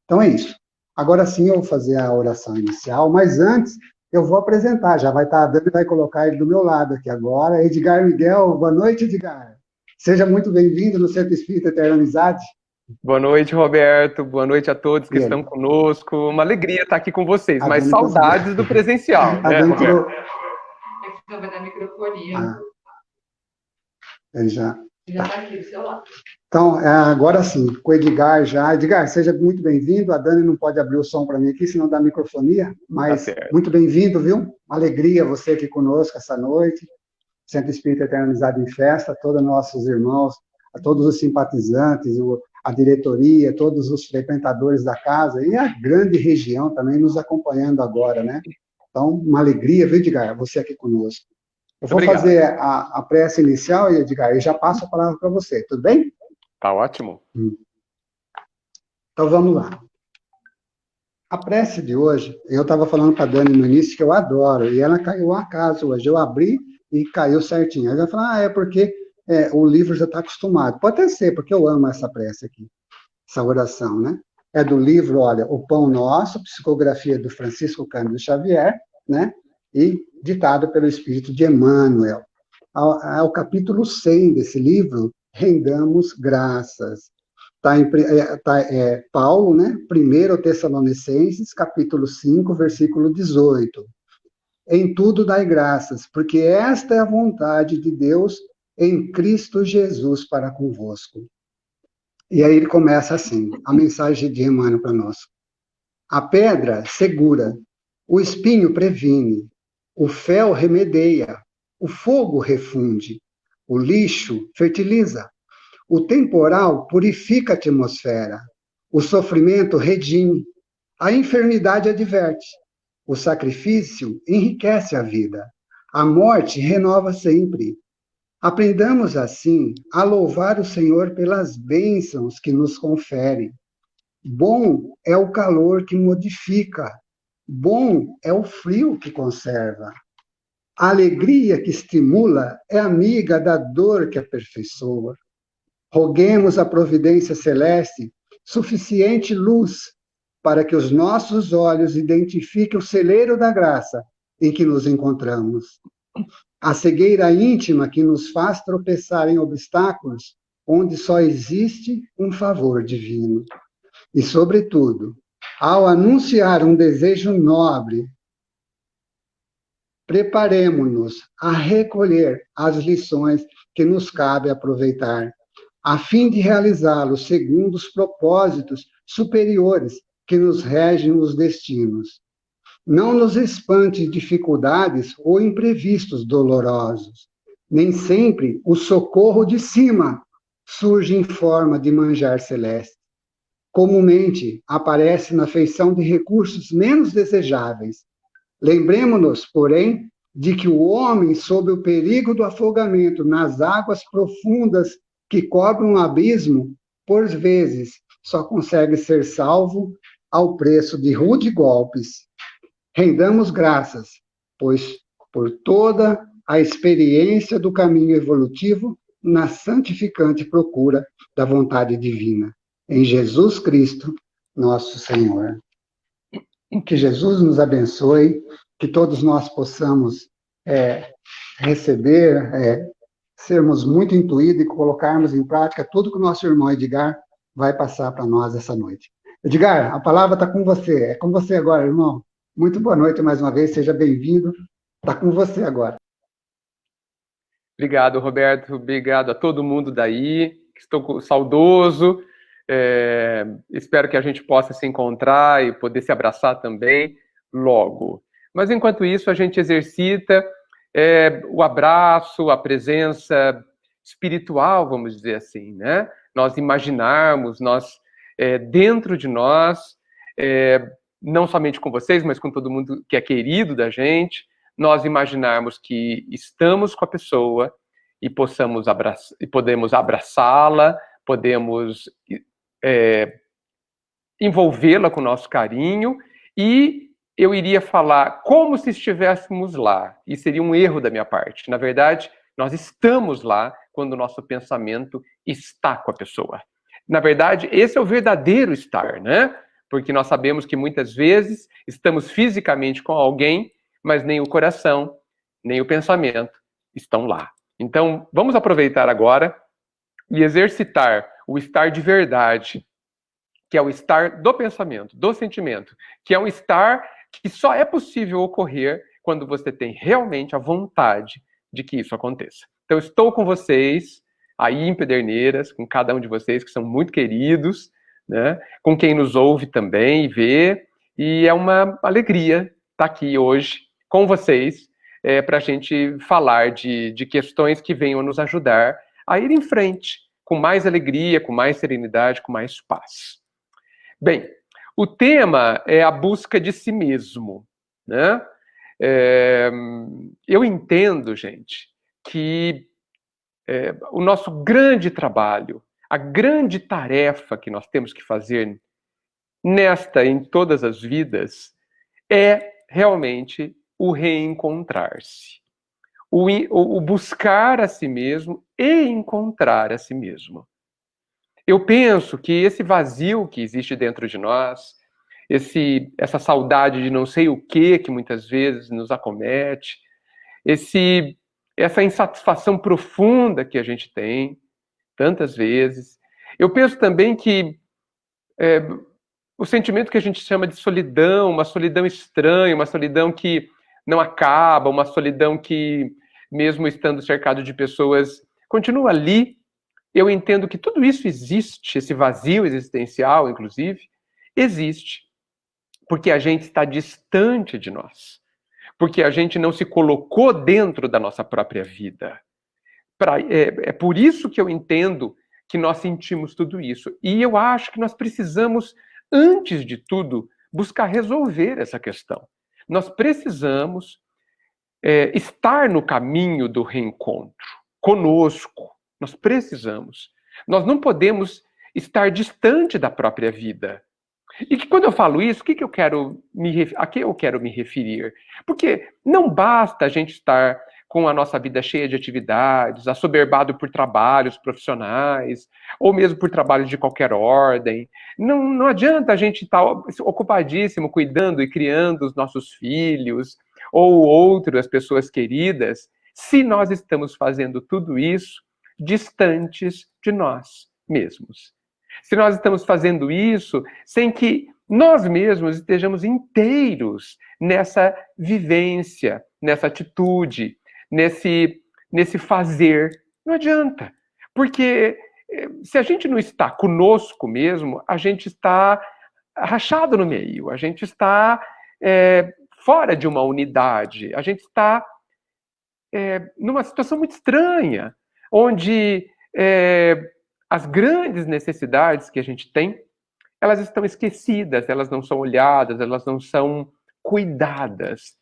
Então é isso. Agora sim eu vou fazer a oração inicial, mas antes eu vou apresentar, já vai estar a Dani, vai colocar ele do meu lado aqui agora. Edgar Miguel, boa noite, Edgar. Seja muito bem-vindo no Centro Espírita Eterna Amizade. Boa noite, Roberto. Boa noite a todos que E ele? estão conosco. Uma alegria estar aqui com vocês, A mas Dani conseguiu. saudades do presencial, A né, Dani Roberto? Vai dar microfonia. Ah, ele já está aqui do seu lado. Então, agora sim, com o Edgar já. Edgar, seja muito bem-vindo. A Dani não pode abrir o som para mim aqui, senão dá microfonia, mas certo. muito bem-vindo, viu? Uma alegria você aqui conosco essa noite. Centro Espírita Eterna Amizade em Festa, a todos nossos irmãos, a todos os simpatizantes, a diretoria, todos os frequentadores da casa e a grande região também nos acompanhando agora, né? Então, uma alegria, viu, Edgar, você aqui conosco. Eu vou Obrigado. fazer a prece inicial, Edgar, e já passo a palavra para você, tudo bem? Tá ótimo. Então, vamos lá. A prece de hoje, eu estava falando para a Dani no início que eu adoro, e ela caiu ao acaso hoje. Eu abri e caiu certinho. Ela falou, é porque o livro já está acostumado. Pode até ser, porque eu amo essa prece aqui, essa oração, né? É do livro, olha, O Pão Nosso, psicografia do Francisco Cândido Xavier, né? E ditado pelo Espírito de Emmanuel. Ao capítulo 100 desse livro, rendamos graças. Paulo, né? 1 Tessalonicenses, capítulo 5, versículo 18. Em tudo dai graças, porque esta é a vontade de Deus em Cristo Jesus para convosco. E aí ele começa assim, a mensagem de Emmanuel para nós. A pedra segura, o espinho previne, o fel remedeia, o fogo refunde, o lixo fertiliza, o temporal purifica a atmosfera, o sofrimento redime, a enfermidade adverte, o sacrifício enriquece a vida, a morte renova sempre. Aprendamos, assim, a louvar o Senhor pelas bênçãos que nos confere. Bom é o calor que modifica, bom é o frio que conserva. A alegria que estimula é amiga da dor que aperfeiçoa. Roguemos a providência celeste suficiente luz para que os nossos olhos identifiquem o celeiro da graça em que nos encontramos. A cegueira íntima que nos faz tropeçar em obstáculos onde só existe um favor divino. E, sobretudo, ao anunciar um desejo nobre, preparemo-nos a recolher as lições que nos cabe aproveitar, a fim de realizá-lo segundo os propósitos superiores que nos regem os destinos. Não nos espante dificuldades ou imprevistos dolorosos. Nem sempre o socorro de cima surge em forma de manjar celeste. Comumente aparece na feição de recursos menos desejáveis. Lembremo-nos, porém, de que o homem, sob o perigo do afogamento nas águas profundas que cobrem um abismo, por vezes só consegue ser salvo ao preço de rude golpes. Rendamos graças, pois por toda a experiência do caminho evolutivo na santificante procura da vontade divina. Em Jesus Cristo, nosso Senhor. Que Jesus nos abençoe, que todos nós possamos receber, sermos muito intuídos e colocarmos em prática tudo que o nosso irmão Edgar vai passar para nós essa noite. Edgar, a palavra está com você. É com você agora, irmão. Muito boa noite mais uma vez, seja bem-vindo. Está com você agora. Obrigado, Roberto. Obrigado a todo mundo daí. Estou saudoso. Espero que a gente possa se encontrar e poder se abraçar também logo. Mas, enquanto isso, a gente exercita o abraço, a presença espiritual, vamos dizer assim, né? Nós imaginarmos, dentro de nós, não somente com vocês, mas com todo mundo que é querido da gente, nós imaginarmos que estamos com a pessoa e podemos abraçá-la, podemos envolvê-la com o nosso carinho, e eu iria falar como se estivéssemos lá, e seria um erro da minha parte. Na verdade, nós estamos lá quando o nosso pensamento está com a pessoa. Na verdade, esse é o verdadeiro estar, né? porque nós sabemos que muitas vezes estamos fisicamente com alguém, mas nem o coração, nem o pensamento estão lá. Então, vamos aproveitar agora e exercitar o estar de verdade, que é o estar do pensamento, do sentimento, que é um estar que só é possível ocorrer quando você tem realmente a vontade de que isso aconteça. Então, estou com vocês, aí em Pederneiras, com cada um de vocês, que são muito queridos, né? Com quem nos ouve também e vê, e é uma alegria estar aqui hoje com vocês, para a gente falar de questões que venham nos ajudar a ir em frente, com mais alegria, com mais serenidade, com mais paz. Bem, o tema é a busca de si mesmo, né? Eu entendo, gente, que o nosso grande trabalho, a grande tarefa que nós temos que fazer nesta e em todas as vidas é realmente o reencontrar-se, o buscar a si mesmo e encontrar a si mesmo. Eu penso que esse vazio que existe dentro de nós, essa saudade de não sei o que muitas vezes nos acomete, essa insatisfação profunda que a gente tem, tantas vezes. Eu penso também que o sentimento que a gente chama de solidão, uma solidão estranha, uma solidão que não acaba, uma solidão que, mesmo estando cercado de pessoas, continua ali. Eu entendo que tudo isso existe, esse vazio existencial, inclusive, existe, porque a gente está distante de nós, porque a gente não se colocou dentro da nossa própria vida. É por isso que eu entendo que nós sentimos tudo isso. E eu acho que nós precisamos, antes de tudo, buscar resolver essa questão. Nós precisamos estar no caminho do reencontro, conosco. Nós precisamos. Nós não podemos estar distante da própria vida. E que quando eu falo isso, a que eu quero me referir? Porque não basta a gente estar com a nossa vida cheia de atividades, assoberbado por trabalhos profissionais, ou mesmo por trabalhos de qualquer ordem. Não adianta a gente estar ocupadíssimo cuidando e criando os nossos filhos, ou outras pessoas queridas, se nós estamos fazendo tudo isso distantes de nós mesmos. Se nós estamos fazendo isso sem que nós mesmos estejamos inteiros nessa vivência, nessa atitude, nesse fazer, não adianta. Porque se a gente não está conosco mesmo, a gente está rachado no meio, a gente está fora de uma unidade, a gente está numa situação muito estranha, onde as grandes necessidades que a gente tem, elas estão esquecidas, elas não são olhadas, elas não são cuidadas.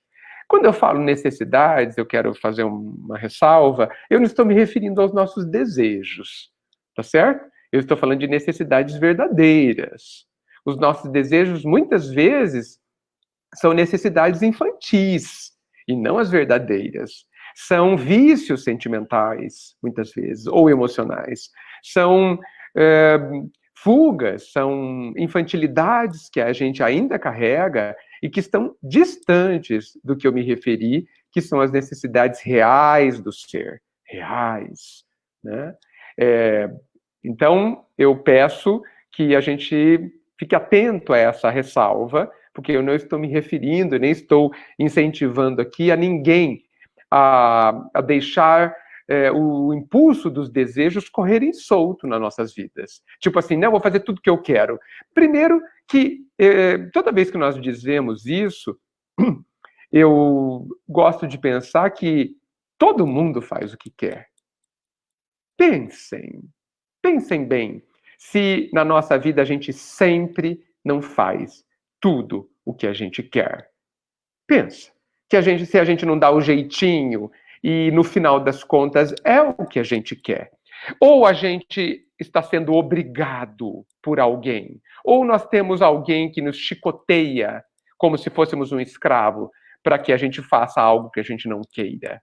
Quando eu falo necessidades, eu quero fazer uma ressalva, eu não estou me referindo aos nossos desejos, tá certo? Eu estou falando de necessidades verdadeiras. Os nossos desejos, muitas vezes, são necessidades infantis, e não as verdadeiras. São vícios sentimentais, muitas vezes, ou emocionais. São fugas, são infantilidades que a gente ainda carrega e que estão distantes do que eu me referi, que são as necessidades reais do ser, reais, né? Então, eu peço que a gente fique atento a essa ressalva, porque eu não estou me referindo, nem estou incentivando aqui a ninguém a deixar o impulso dos desejos correrem solto nas nossas vidas. Tipo assim, não, vou fazer tudo que eu quero. Primeiro que, toda vez que nós dizemos isso, eu gosto de pensar que todo mundo faz o que quer. Pensem bem, se na nossa vida a gente sempre não faz tudo o que a gente quer. Pensa. Se a gente não dá o jeitinho e no final das contas é o que a gente quer. Ou a gente está sendo obrigado por alguém, ou nós temos alguém que nos chicoteia como se fôssemos um escravo para que a gente faça algo que a gente não queira.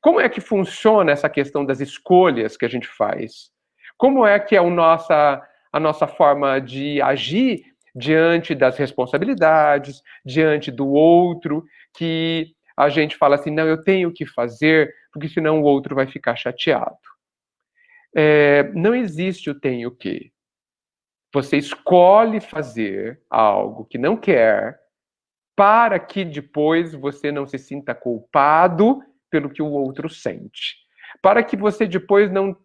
Como é que funciona essa questão das escolhas que a gente faz? Como é que é a nossa forma de agir diante das responsabilidades, diante do outro, que a gente fala assim, não, eu tenho que fazer, porque senão o outro vai ficar chateado. Não existe o tenho que. Você escolhe fazer algo que não quer, para que depois você não se sinta culpado pelo que o outro sente. Para que você depois não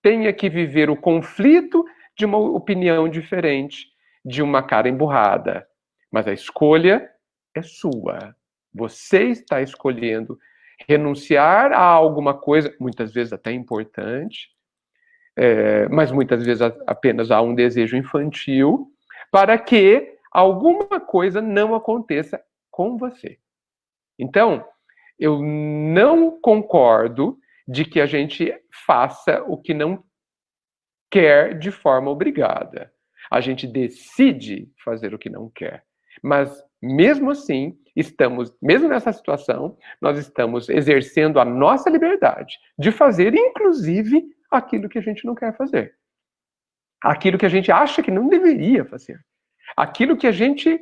tenha que viver o conflito de uma opinião diferente, de uma cara emburrada. Mas a escolha é sua. Você está escolhendo renunciar a alguma coisa, muitas vezes até importante, mas muitas vezes apenas a um desejo infantil, para que alguma coisa não aconteça com você. Então, eu não concordo de que a gente faça o que não quer de forma obrigada. A gente decide fazer o que não quer. Mas, mesmo assim, mesmo nessa situação, nós estamos exercendo a nossa liberdade de fazer, inclusive, aquilo que a gente não quer fazer. Aquilo que a gente acha que não deveria fazer. Aquilo que a gente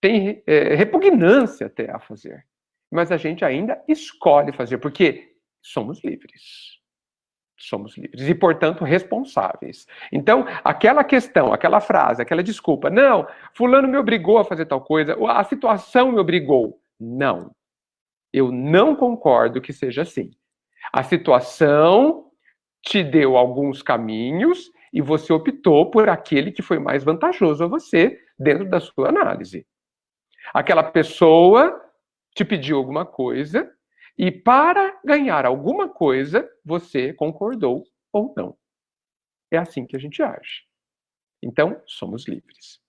tem repugnância até a fazer. Mas a gente ainda escolhe fazer, porque somos livres. Somos livres e, portanto, responsáveis. Então, aquela questão, aquela frase, aquela desculpa, não, fulano me obrigou a fazer tal coisa, a situação me obrigou. Não. Eu não concordo que seja assim. A situação te deu alguns caminhos e você optou por aquele que foi mais vantajoso a você dentro da sua análise. Aquela pessoa te pediu alguma coisa e para ganhar alguma coisa, você concordou ou não. É assim que a gente age. Então, somos livres.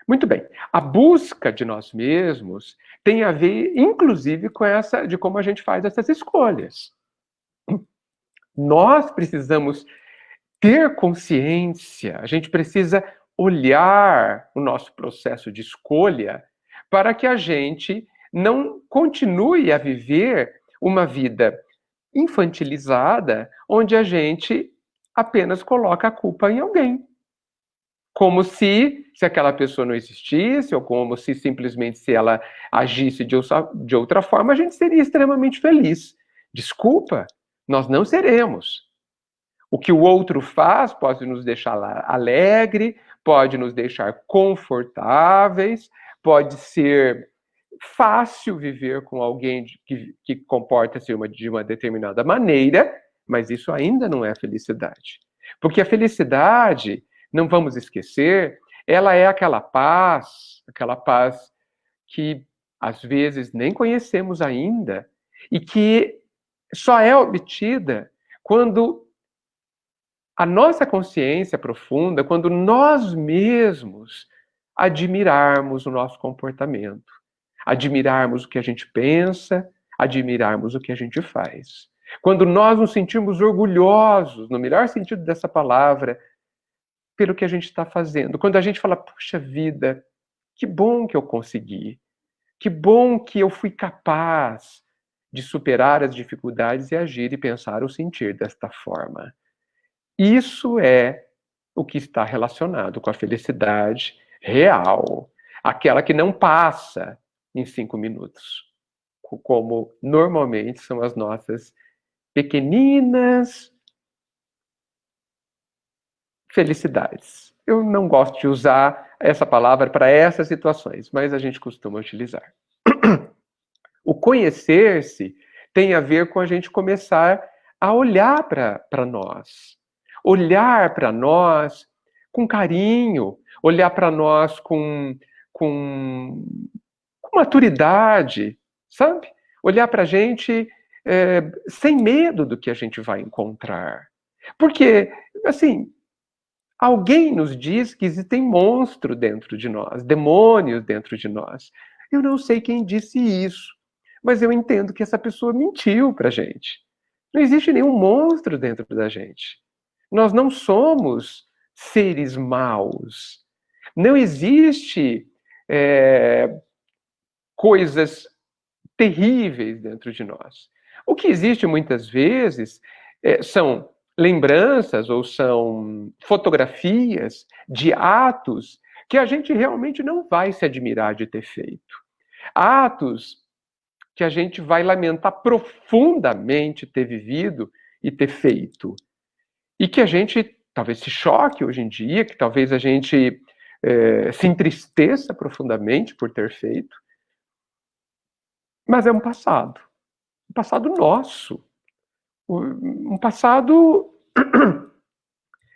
Muito bem. A busca de nós mesmos tem a ver, inclusive, com de como a gente faz essas escolhas. Nós precisamos ter consciência, a gente precisa olhar o nosso processo de escolha para que a gente não continue a viver uma vida infantilizada, onde a gente apenas coloca a culpa em alguém. Como se aquela pessoa não existisse, ou como se simplesmente se ela agisse de outra forma, a gente seria extremamente feliz. Desculpa, nós não seremos. O que o outro faz pode nos deixar alegre, pode nos deixar confortáveis, pode ser fácil viver com alguém que comporta-se de uma determinada maneira, mas isso ainda não é felicidade. Porque a felicidade, não vamos esquecer, ela é aquela paz que às vezes nem conhecemos ainda e que só é obtida quando a nossa consciência profunda, quando nós mesmos admirarmos o nosso comportamento, admirarmos o que a gente pensa, admirarmos o que a gente faz. Quando nós nos sentimos orgulhosos, no melhor sentido dessa palavra, pelo que a gente está fazendo. Quando a gente fala, puxa vida, que bom que eu consegui, que bom que eu fui capaz de superar as dificuldades e agir e pensar ou sentir desta forma. Isso é o que está relacionado com a felicidade real, aquela que não passa em 5 minutos, como normalmente são as nossas pequeninas felicidades. Eu não gosto de usar essa palavra para essas situações, mas a gente costuma utilizar. O conhecer-se tem a ver com a gente começar a olhar para nós. Olhar para nós com carinho, olhar para nós com maturidade, sabe? Olhar para a gente sem medo do que a gente vai encontrar. Porque, assim, alguém nos diz que existem monstros dentro de nós, demônios dentro de nós. Eu não sei quem disse isso, mas eu entendo que essa pessoa mentiu para a gente. Não existe nenhum monstro dentro da gente. Nós não somos seres maus. Não existe coisas terríveis dentro de nós. O que existe muitas vezes são lembranças ou são fotografias de atos que a gente realmente não vai se admirar de ter feito. Atos que a gente vai lamentar profundamente ter vivido e ter feito. E que a gente talvez se choque hoje em dia, que talvez a gente se entristeça profundamente por ter feito. Mas é um passado nosso. Um passado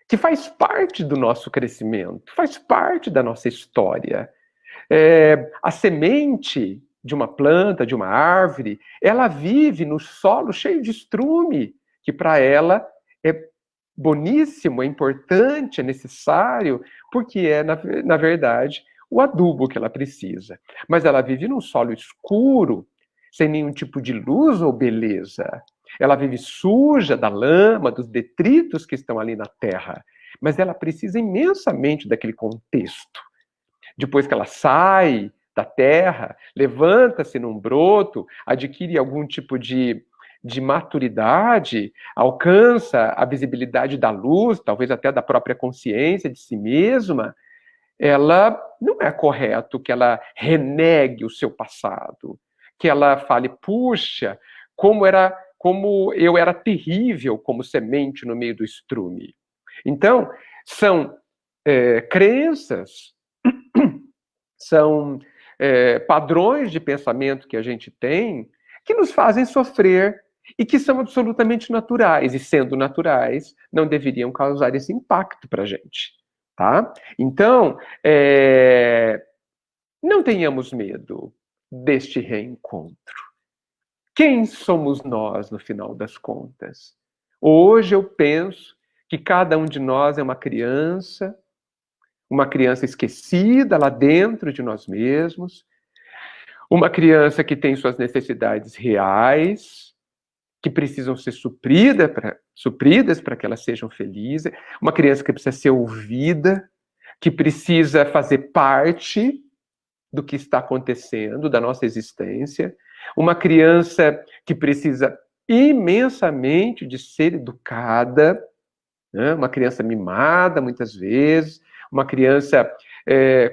que faz parte do nosso crescimento, faz parte da nossa história. A semente de uma planta, de uma árvore, ela vive no solo cheio de estrume, que para ela é boníssimo, é importante, é necessário, porque é, na verdade, o adubo que ela precisa. Mas ela vive num solo escuro, sem nenhum tipo de luz ou beleza. Ela vive suja da lama, dos detritos que estão ali na terra. Mas ela precisa imensamente daquele contexto. Depois que ela sai da terra, levanta-se num broto, adquire algum tipo de maturidade, alcança a visibilidade da luz, talvez até da própria consciência de si mesma, ela não é correto que ela renegue o seu passado, que ela fale, puxa, como eu era terrível como semente no meio do estrume. Então, são crenças, são padrões de pensamento que a gente tem que nos fazem sofrer e que são absolutamente naturais. E sendo naturais, não deveriam causar esse impacto para a gente. Tá? Então, não tenhamos medo deste reencontro. Quem somos nós, no final das contas? Hoje eu penso que cada um de nós é uma criança esquecida lá dentro de nós mesmos, uma criança que tem suas necessidades reais, que precisam ser supridas para que elas sejam felizes, uma criança que precisa ser ouvida, que precisa fazer parte do que está acontecendo, da nossa existência, uma criança que precisa imensamente de ser educada, né? Uma criança mimada, muitas vezes, uma criança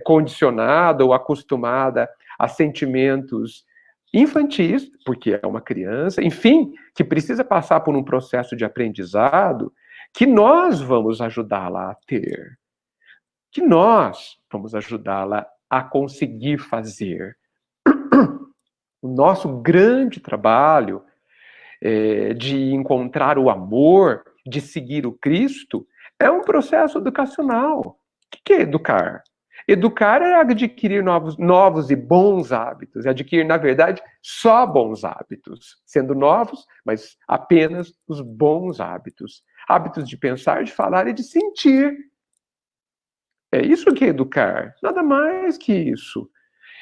condicionada ou acostumada a sentimentos infantis, porque é uma criança, enfim, que precisa passar por um processo de aprendizado que nós vamos ajudá-la a ter, que nós vamos ajudá-la a conseguir fazer. O nosso grande trabalho de encontrar o amor, de seguir o Cristo, é um processo educacional. O que é educar? Educar é adquirir novos e bons hábitos, é adquirir, na verdade, só bons hábitos, sendo novos, mas apenas os bons hábitos. Hábitos de pensar, de falar e de sentir. É isso que é educar, nada mais que isso.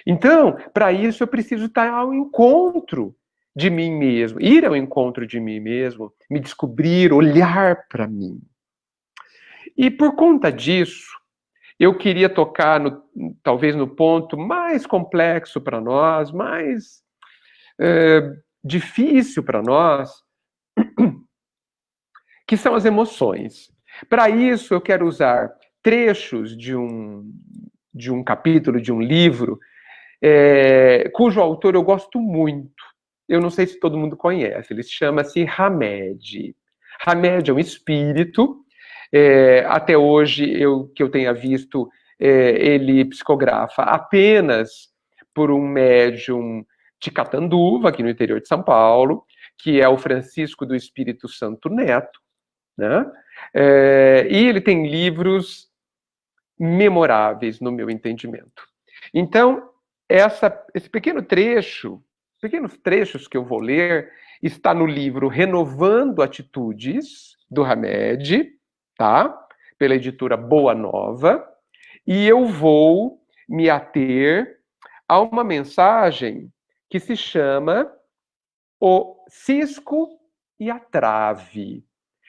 Então, para isso eu preciso estar ao encontro de mim mesmo, ir ao encontro de mim mesmo, me descobrir, olhar para mim. E por conta disso, eu queria tocar talvez no ponto mais complexo para nós, mais difícil para nós, que são as emoções. Para isso, eu quero usar trechos de um capítulo, de um livro, cujo autor eu gosto muito. Eu não sei se todo mundo conhece, ele chama-se Hamed. Hamed é um espírito, até hoje, que eu tenha visto, ele psicografa apenas por um médium de Catanduva, aqui no interior de São Paulo, que é o Francisco do Espírito Santo Neto, né? E ele tem livros memoráveis, no meu entendimento. Então, esse pequenos trechos que eu vou ler, está no livro Renovando Atitudes, do Hamed, tá? Pela editora Boa Nova, e eu vou me ater a uma mensagem que se chama O Cisco e a Trave.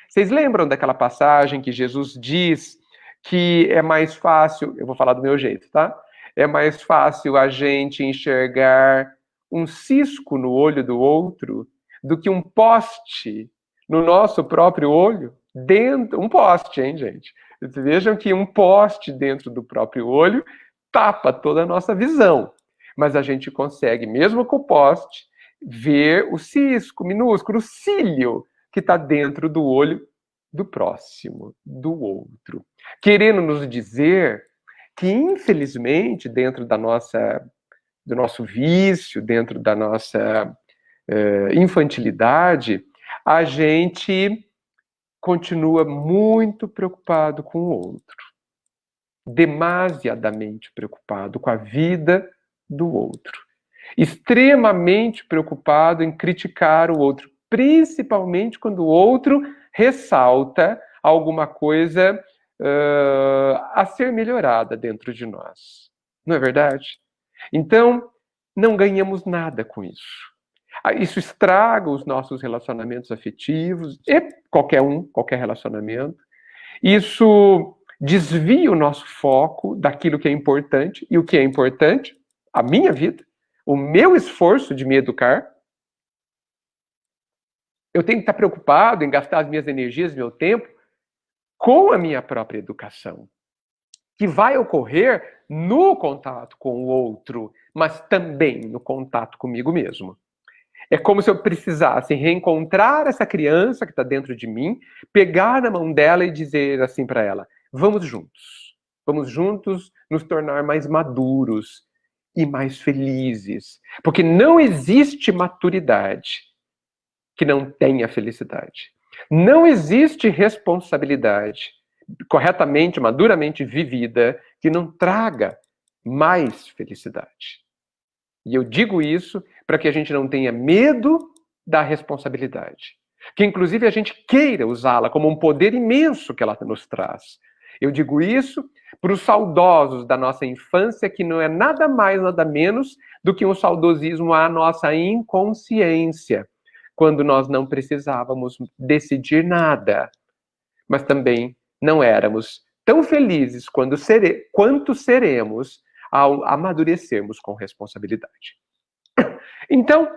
Vocês lembram daquela passagem que Jesus diz que é mais fácil, eu vou falar do meu jeito, tá? É mais fácil a gente enxergar um cisco no olho do outro do que um poste no nosso próprio olho? um poste, hein, gente? Vejam que um poste dentro do próprio olho tapa toda a nossa visão. Mas a gente consegue, mesmo com o poste, ver o cisco minúsculo, o cílio que está dentro do olho do próximo, do outro. Querendo nos dizer que, infelizmente, dentro do nosso vício, dentro da nossa infantilidade, a gente continua muito preocupado com o outro, demasiadamente preocupado com a vida do outro, extremamente preocupado em criticar o outro, principalmente quando o outro ressalta alguma coisa a ser melhorada dentro de nós. Não é verdade? Então, não ganhamos nada com isso. Isso estraga os nossos relacionamentos afetivos, e qualquer relacionamento. Isso desvia o nosso foco daquilo que é importante, e o que é importante, a minha vida, o meu esforço de me educar. Eu tenho que estar preocupado em gastar as minhas energias, meu tempo, com a minha própria educação, que vai ocorrer no contato com o outro, mas também no contato comigo mesmo. É como se eu precisasse reencontrar essa criança que está dentro de mim, pegar na mão dela e dizer assim para ela: vamos juntos nos tornar mais maduros e mais felizes. Porque não existe maturidade que não tenha felicidade. Não existe responsabilidade corretamente, maduramente vivida que não traga mais felicidade. E eu digo isso para que a gente não tenha medo da responsabilidade. Que, inclusive, a gente queira usá-la como um poder imenso que ela nos traz. Eu digo isso para os saudosos da nossa infância, que não é nada mais, nada menos do que um saudosismo à nossa inconsciência, quando nós não precisávamos decidir nada, mas também não éramos tão felizes quanto seremos ao amadurecermos com responsabilidade. Então,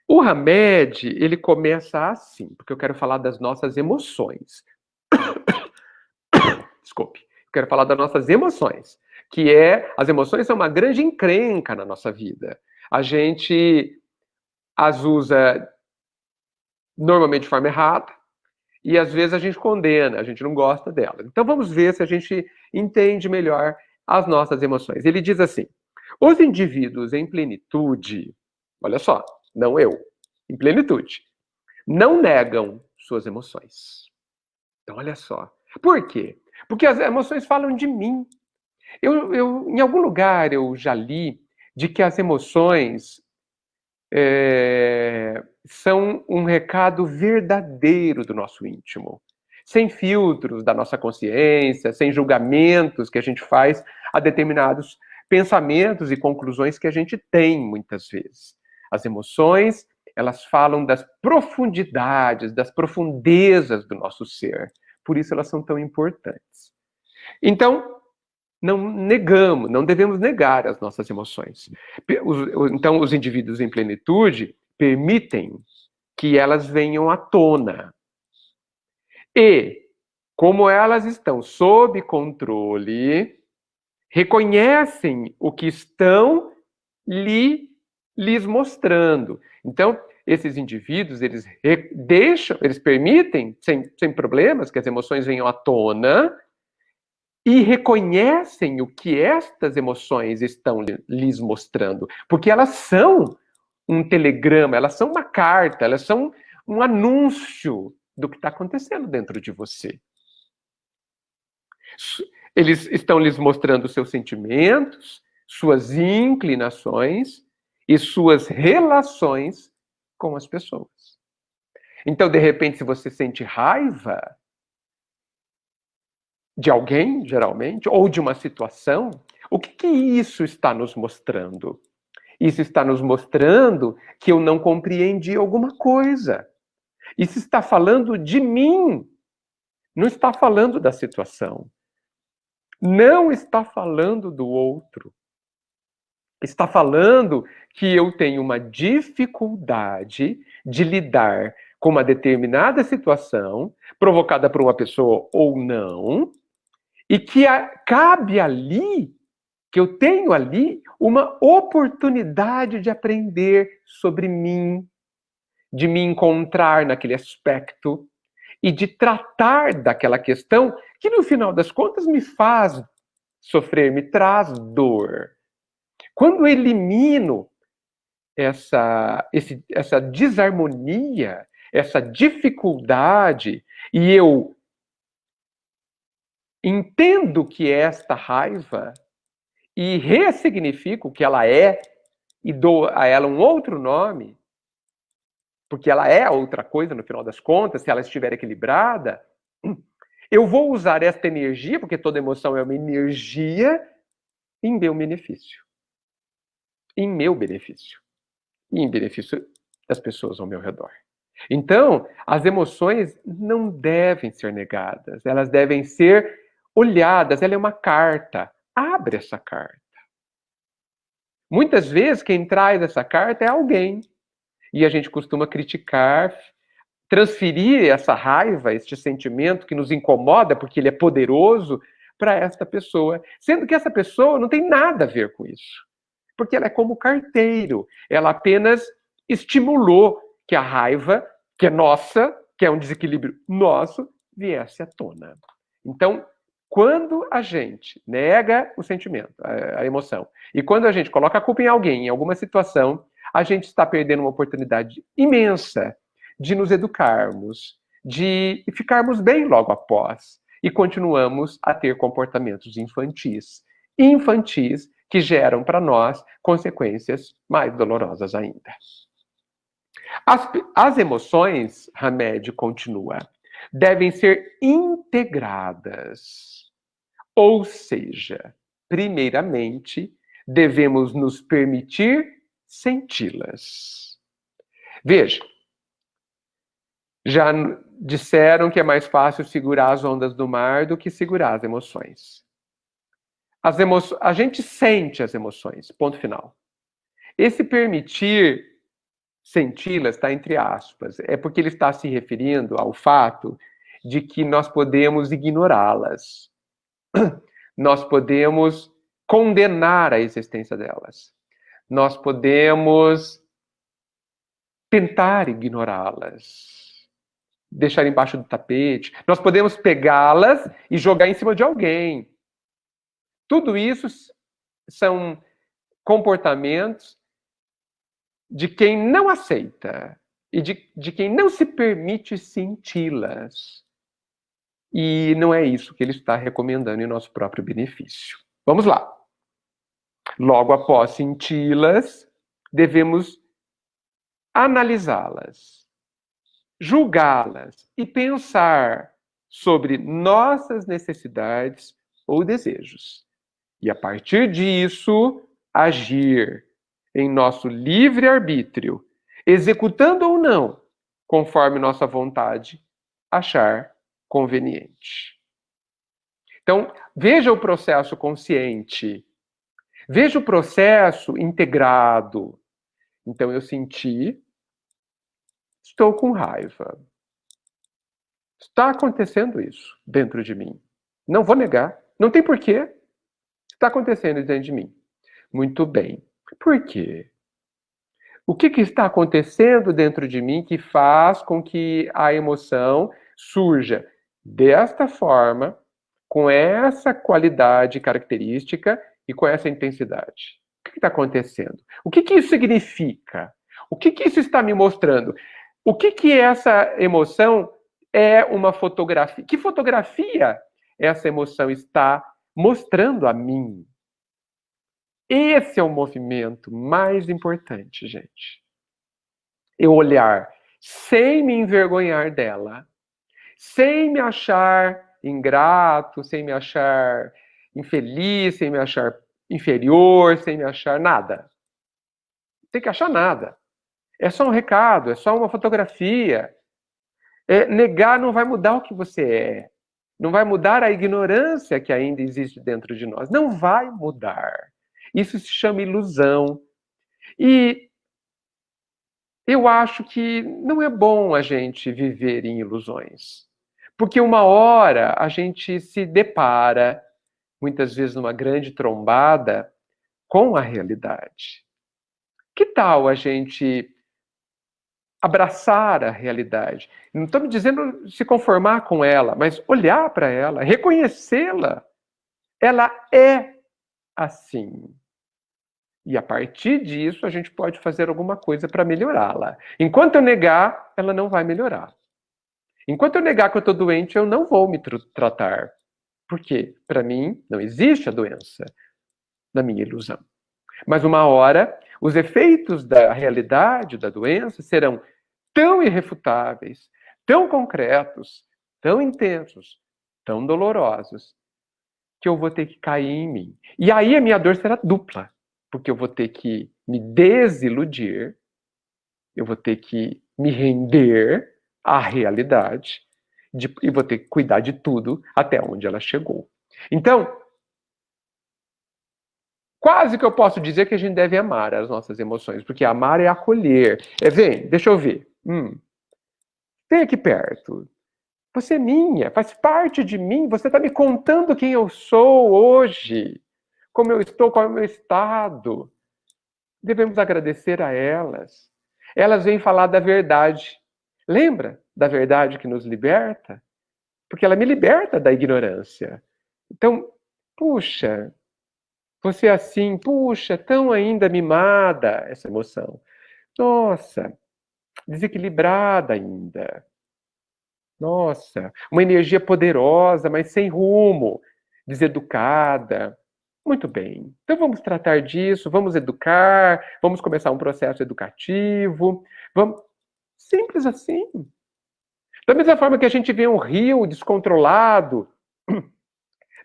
o Hamed, ele começa assim, porque eu quero falar das nossas emoções. Desculpe. Eu quero falar das nossas emoções, as emoções são uma grande encrenca na nossa vida. A gente as usa normalmente de forma errada, e às vezes a gente condena, a gente não gosta delas. Então vamos ver se a gente entende melhor as nossas emoções. Ele diz assim: os indivíduos em plenitude, olha só, não eu, em plenitude, não negam suas emoções. Então olha só. Por quê? Porque as emoções falam de mim. Em algum lugar eu já li de que as emoções são um recado verdadeiro do nosso íntimo, sem filtros da nossa consciência, sem julgamentos que a gente faz a determinados pensamentos e conclusões que a gente tem muitas vezes. As emoções, elas falam das profundidades, das profundezas do nosso ser. Por isso elas são tão importantes. Então, não devemos negar as nossas emoções. Então, os indivíduos em plenitude permitem que elas venham à tona. E, como elas estão sob controle, reconhecem o que estão lhes mostrando. Então, esses indivíduos, eles permitem, sem problemas, que as emoções venham à tona, e reconhecem o que estas emoções estão lhes mostrando. Porque elas são um telegrama, elas são uma carta, elas são um anúncio do que está acontecendo dentro de você. Eles estão lhes mostrando seus sentimentos, suas inclinações e suas relações com as pessoas. Então, de repente, se você sente raiva de alguém, geralmente, ou de uma situação, o que isso está nos mostrando? Isso está nos mostrando que eu não compreendi alguma coisa. Isso está falando de mim, não está falando da situação. Não está falando do outro. Está falando que eu tenho uma dificuldade de lidar com uma determinada situação, provocada por uma pessoa ou não, e que cabe ali, que eu tenho ali, uma oportunidade de aprender sobre mim, de me encontrar naquele aspecto e de tratar daquela questão que, no final das contas, me faz sofrer, me traz dor. Quando eu elimino essa desarmonia, essa dificuldade, e eu entendo que é esta raiva e ressignifico o que ela é e dou a ela um outro nome, porque ela é outra coisa no final das contas, se ela estiver equilibrada, eu vou usar esta energia, porque toda emoção é uma energia, em meu benefício. Em meu benefício. E em benefício das pessoas ao meu redor. Então, as emoções não devem ser negadas, elas devem ser olhadas. Ela é uma carta. Abre essa carta. Muitas vezes quem traz essa carta é alguém. E a gente costuma criticar, transferir essa raiva, este sentimento que nos incomoda, porque ele é poderoso, para esta pessoa. Sendo que essa pessoa não tem nada a ver com isso. Porque ela é como carteiro. Ela apenas estimulou que a raiva, que é nossa, que é um desequilíbrio nosso, viesse à tona. Então, quando a gente nega o sentimento, a emoção, e quando a gente coloca a culpa em alguém, em alguma situação, a gente está perdendo uma oportunidade imensa de nos educarmos, de ficarmos bem logo após, e continuamos a ter comportamentos infantis. Infantis que geram para nós consequências mais dolorosas ainda. As emoções, Hamed continua, devem ser integradas. Ou seja, primeiramente, devemos nos permitir senti-las. Veja, já disseram que é mais fácil segurar as ondas do mar do que segurar as emoções. A gente sente as emoções, ponto final. Esse permitir senti-las está entre aspas, é porque ele está se referindo ao fato de que nós podemos ignorá-las. Nós podemos condenar a existência delas. Nós podemos tentar ignorá-las, deixar embaixo do tapete. Nós podemos pegá-las e jogar em cima de alguém. Tudo isso são comportamentos de quem não aceita e de quem não se permite senti-las. E não é isso que ele está recomendando em nosso próprio benefício. Vamos lá. Logo após senti-las, devemos analisá-las, julgá-las e pensar sobre nossas necessidades ou desejos. E a partir disso, agir em nosso livre-arbítrio, executando ou não, conforme nossa vontade achar conveniente. Então, veja o processo consciente. Veja o processo integrado. Então, eu senti, estou com raiva. Está acontecendo isso dentro de mim. Não vou negar. Não tem porquê. Está acontecendo dentro de mim. Muito bem. Por quê? O que está acontecendo dentro de mim que faz com que a emoção surja desta forma, com essa qualidade característica e com essa intensidade? O que está acontecendo? O que isso significa? O que isso está me mostrando? O que essa emoção é uma fotografia? Que fotografia essa emoção está mostrando a mim? Esse é o movimento mais importante, gente. Eu olhar sem me envergonhar dela, sem me achar ingrato, sem me achar infeliz, sem me achar inferior, sem me achar nada. Não tem que achar nada. É só um recado, é só uma fotografia. Negar não vai mudar o que você é. Não vai mudar a ignorância que ainda existe dentro de nós. Não vai mudar. Isso se chama ilusão. E eu acho que não é bom a gente viver em ilusões. Porque uma hora a gente se depara, muitas vezes numa grande trombada, com a realidade. Que tal a gente abraçar a realidade? Não estou me dizendo se conformar com ela, mas olhar para ela, reconhecê-la. Ela é assim. E a partir disso, a gente pode fazer alguma coisa para melhorá-la. Enquanto eu negar, ela não vai melhorar. Enquanto eu negar que eu estou doente, eu não vou me tratar. Por quê? Para mim, não existe a doença na minha ilusão. Mas uma hora, os efeitos da realidade da doença serão tão irrefutáveis, tão concretos, tão intensos, tão dolorosos, que eu vou ter que cair em mim. E aí a minha dor será dupla, porque eu vou ter que me desiludir, eu vou ter que me render à realidade e vou ter que cuidar de tudo até onde ela chegou. Então, quase que eu posso dizer que a gente deve amar as nossas emoções, porque amar é acolher. Vem, deixa eu ver. Vem aqui perto. Você é minha, faz parte de mim. Você está me contando quem eu sou hoje, como eu estou, qual é o meu estado. Devemos agradecer a elas. Elas vêm falar da verdade. Lembra da verdade que nos liberta? Porque ela me liberta da ignorância. Então, puxa, você é assim, puxa, tão ainda mimada, essa emoção. Nossa, desequilibrada ainda. Nossa, uma energia poderosa, mas sem rumo, deseducada. Muito bem. Então vamos tratar disso, vamos educar, vamos começar um processo educativo. Vamos... Simples assim. Da mesma forma que a gente vê um rio descontrolado,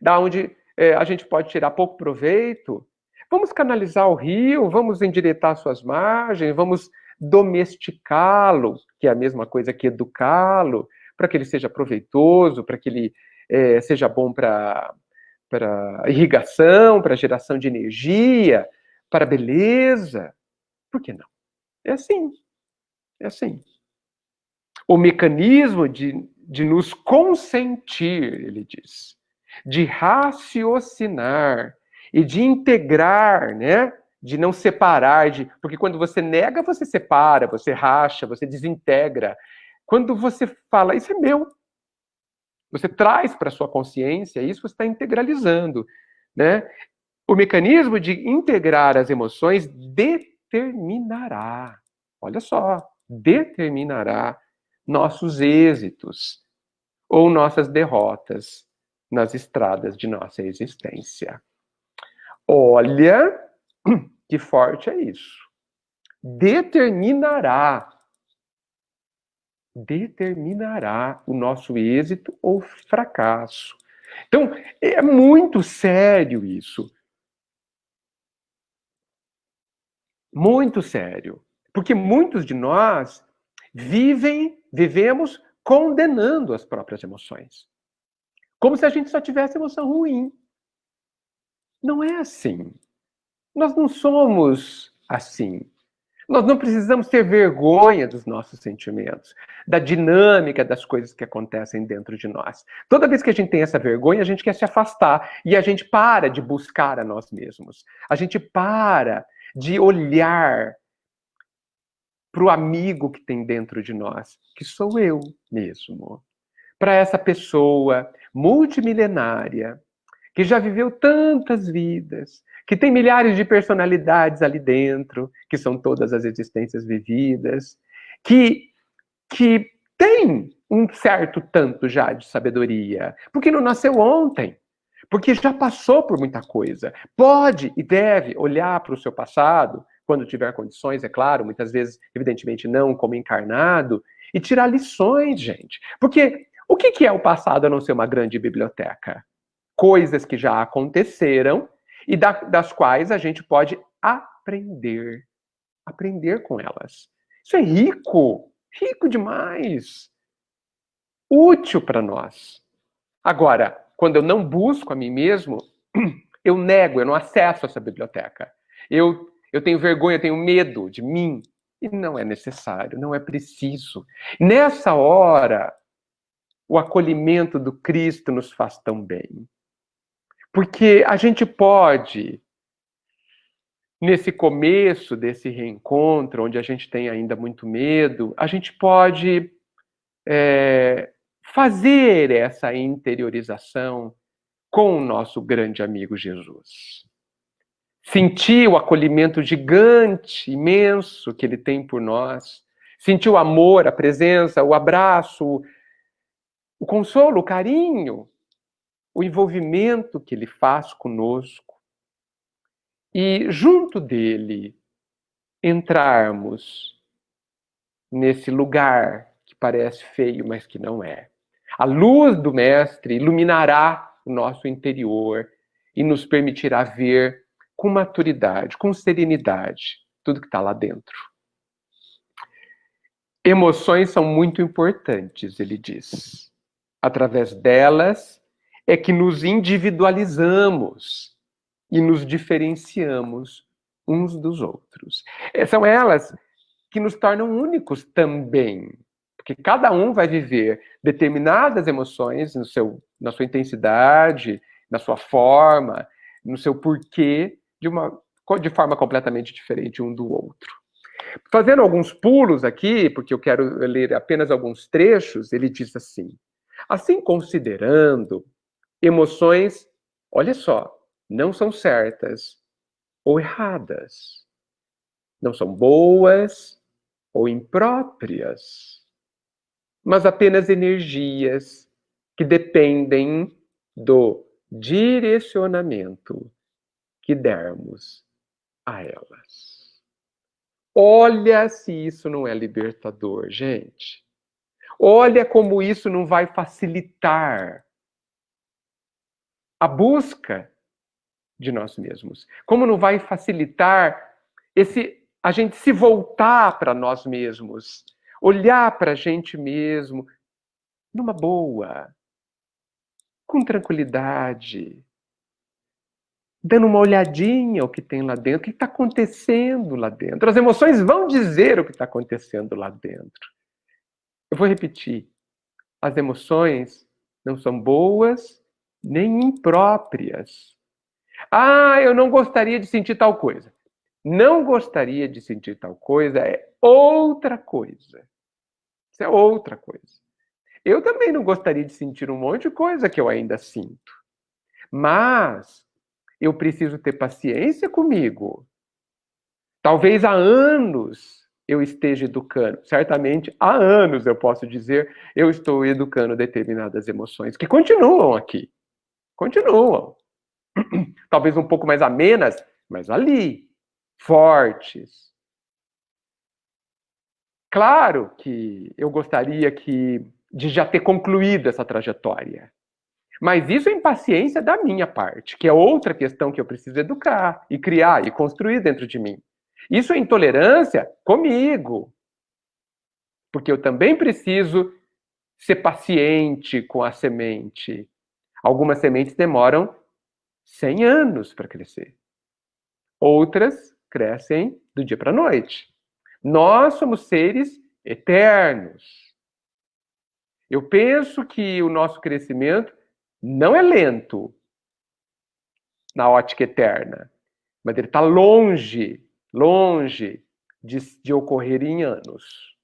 da onde a gente pode tirar pouco proveito, vamos canalizar o rio, vamos endireitar suas margens, vamos domesticá-lo, que é a mesma coisa que educá-lo, para que ele seja proveitoso, para que ele seja bom para irrigação, para geração de energia, para beleza. Por que não? É assim. É assim. O mecanismo de nos consentir, ele diz, de raciocinar e de integrar, né? De não separar, porque quando você nega, você separa, você racha, você desintegra. Quando você fala, isso é meu, você traz para a sua consciência, isso você está integralizando, né? O mecanismo de integrar as emoções determinará, olha só, determinará nossos êxitos ou nossas derrotas nas estradas de nossa existência. Olha que forte é isso. Determinará o nosso êxito ou fracasso. Então, é muito sério isso. Muito sério. Porque muitos de nós vivemos condenando as próprias emoções. Como se a gente só tivesse emoção ruim. Não é assim. Nós não somos assim. Nós não precisamos ter vergonha dos nossos sentimentos, da dinâmica das coisas que acontecem dentro de nós. Toda vez que a gente tem essa vergonha, a gente quer se afastar e a gente para de buscar a nós mesmos. A gente para de olhar para o amigo que tem dentro de nós, que sou eu mesmo. Para essa pessoa multimilenária, que já viveu tantas vidas, que tem milhares de personalidades ali dentro, que são todas as existências vividas, que tem um certo tanto já de sabedoria, porque não nasceu ontem, porque já passou por muita coisa. Pode e deve olhar para o seu passado, quando tiver condições, é claro, muitas vezes, evidentemente, não como encarnado, e tirar lições, gente. Porque o que é o passado a não ser uma grande biblioteca? Coisas que já aconteceram e das quais a gente pode aprender com elas. Isso é rico demais, útil para nós. Agora, quando eu não busco a mim mesmo, eu nego, eu não acesso essa biblioteca. Eu tenho vergonha, eu tenho medo de mim, E não é necessário, não é preciso. Nessa hora, o acolhimento do Cristo nos faz tão bem. Porque a gente pode, nesse começo desse reencontro, onde a gente tem ainda muito medo, a gente pode fazer essa interiorização com o nosso grande amigo Jesus. Sentir o acolhimento gigante, imenso que ele tem por nós. Sentir o amor, a presença, o abraço, o consolo, o carinho, o envolvimento que ele faz conosco. E junto dele entrarmos nesse lugar que parece feio, mas que não é. A luz do Mestre iluminará o nosso interior e nos permitirá ver com maturidade, com serenidade, tudo que está lá dentro. Emoções são muito importantes, ele diz. Através delas é que nos individualizamos e nos diferenciamos uns dos outros. São elas que nos tornam únicos também, porque cada um vai viver determinadas emoções na sua intensidade, na sua forma, no seu porquê, de forma completamente diferente um do outro. Fazendo alguns pulos aqui, porque eu quero ler apenas alguns trechos, ele diz assim: assim considerando, emoções, olha só, não são certas ou erradas, não são boas ou impróprias, mas apenas energias que dependem do direcionamento que dermos a elas. Olha se isso não é libertador, gente. Olha como isso não vai facilitar a busca de nós mesmos. Como não vai facilitar a gente se voltar para nós mesmos, olhar para a gente mesmo numa boa, com tranquilidade, dando uma olhadinha ao que tem lá dentro, o que está acontecendo lá dentro. As emoções vão dizer o que está acontecendo lá dentro. Eu vou repetir. As emoções não são boas nem impróprias. Ah, eu não gostaria de sentir tal coisa. Não gostaria de sentir tal coisa é outra coisa. Isso é outra coisa. Eu também não gostaria de sentir um monte de coisa que eu ainda sinto. Mas eu preciso ter paciência comigo. Talvez há anos eu esteja educando. Certamente há anos eu posso dizer eu estou educando determinadas emoções que continuam aqui. Continuam. Talvez um pouco mais amenas, mas ali. Fortes. Claro que eu gostaria de já ter concluído essa trajetória. Mas isso é impaciência da minha parte, que é outra questão que eu preciso educar e criar e construir dentro de mim. Isso é intolerância comigo. Porque eu também preciso ser paciente com a semente. Algumas sementes demoram 100 anos para crescer. Outras crescem do dia para a noite. Nós somos seres eternos. Eu penso que o nosso crescimento não é lento na ótica eterna, mas ele está longe de ocorrer em anos.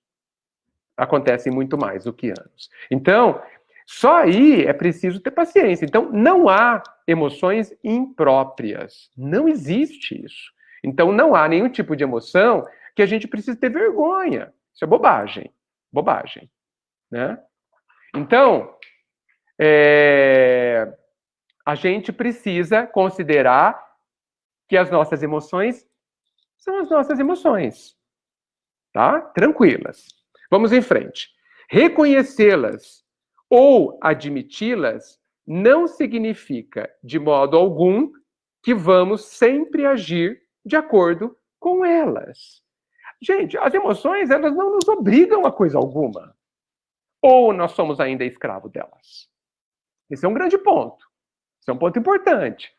Acontece muito mais do que anos. Então, só aí é preciso ter paciência. Então, não há emoções impróprias. Não existe isso. Então, não há nenhum tipo de emoção que a gente precise ter vergonha. Isso é bobagem. Bobagem. Né? Então, a gente precisa considerar que as nossas emoções são as nossas emoções. Tá? Tranquilas. Vamos em frente. Reconhecê-las ou admiti-las não significa, de modo algum, que vamos sempre agir de acordo com elas. Gente, as emoções, elas não nos obrigam a coisa alguma. Ou nós somos ainda escravos delas? Esse é um grande ponto. Esse é um ponto importante.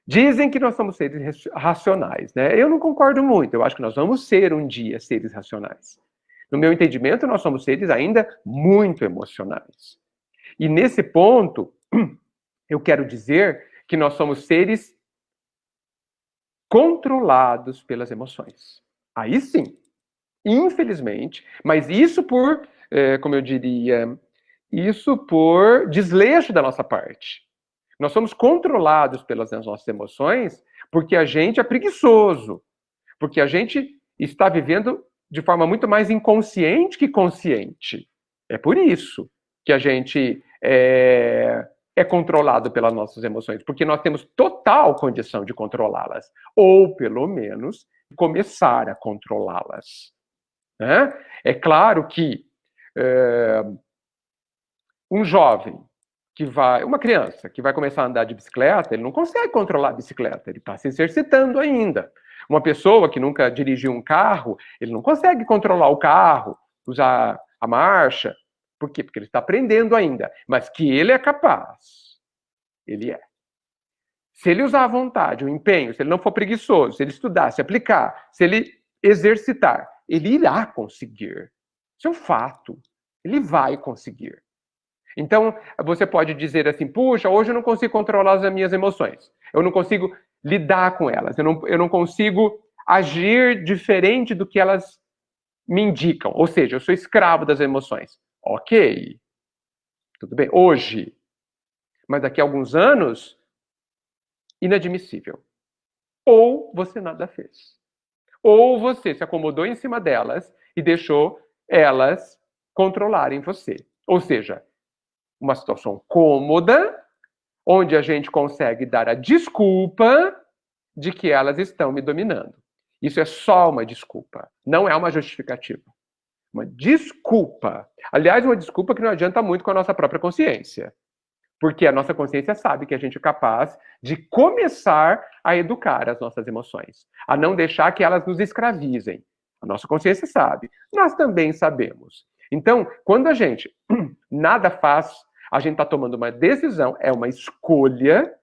Dizem que nós somos seres racionais, né? Eu não concordo muito. Eu acho que nós vamos ser um dia seres racionais. No meu entendimento, nós somos seres ainda muito emocionais. E nesse ponto, eu quero dizer que nós somos seres controlados pelas emoções. Aí sim, infelizmente, mas isso por, como eu diria, isso por desleixo da nossa parte. Nós somos controlados pelas nossas emoções porque a gente é preguiçoso, porque a gente está vivendo de forma muito mais inconsciente que consciente. É por isso que a gente é controlado pelas nossas emoções, porque nós temos total condição de controlá-las, ou pelo menos começar a controlá-las. Né? É claro que um jovem uma criança que vai começar a andar de bicicleta, ele não consegue controlar a bicicleta, ele está se exercitando ainda. Uma pessoa que nunca dirigiu um carro, ele não consegue controlar o carro, usar a marcha. Por quê? Porque ele está aprendendo ainda. Mas que ele é capaz, ele é. Se ele usar a vontade, o empenho, se ele não for preguiçoso, se ele estudar, se aplicar, se ele exercitar, ele irá conseguir. Isso é um fato. Ele vai conseguir. Então, você pode dizer assim, puxa, hoje eu não consigo controlar as minhas emoções. Eu não consigo lidar com elas. Eu não consigo agir diferente do que elas me indicam. Ou seja, eu sou escravo das emoções. Ok. Tudo bem. Hoje. Mas daqui a alguns anos, inadmissível. Ou você nada fez. Ou você se acomodou em cima delas e deixou elas controlarem você. Ou seja, uma situação cômoda, onde a gente consegue dar a desculpa de que elas estão me dominando. Isso é só uma desculpa, não é uma justificativa. Uma desculpa. Aliás, uma desculpa que não adianta muito com a nossa própria consciência. Porque a nossa consciência sabe que a gente é capaz de começar a educar as nossas emoções, a não deixar que elas nos escravizem. A nossa consciência sabe. Nós também sabemos. Então, quando a gente nada faz, a gente está tomando uma decisão, é uma escolha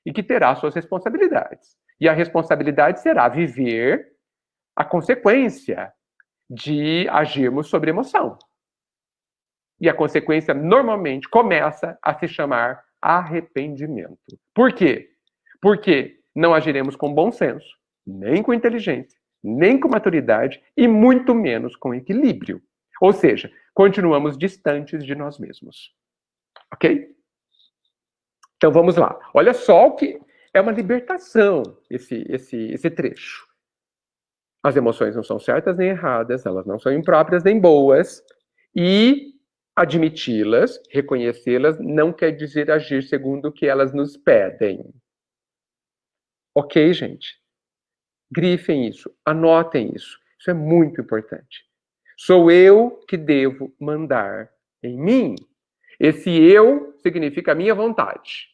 e que terá suas responsabilidades. E a responsabilidade será viver a consequência de agirmos sobre emoção. E a consequência normalmente começa a se chamar arrependimento. Por quê? Porque não agiremos com bom senso, nem com inteligência, nem com maturidade e muito menos com equilíbrio. Ou seja, continuamos distantes de nós mesmos. Ok? Então vamos lá. Olha só o que é uma libertação esse trecho. As emoções não são certas nem erradas, elas não são impróprias nem boas, e admiti-las, reconhecê-las, não quer dizer agir segundo o que elas nos pedem. Ok, gente? Grifem isso, anotem isso. Isso é muito importante. Sou eu que devo mandar em mim. Esse eu significa a minha vontade.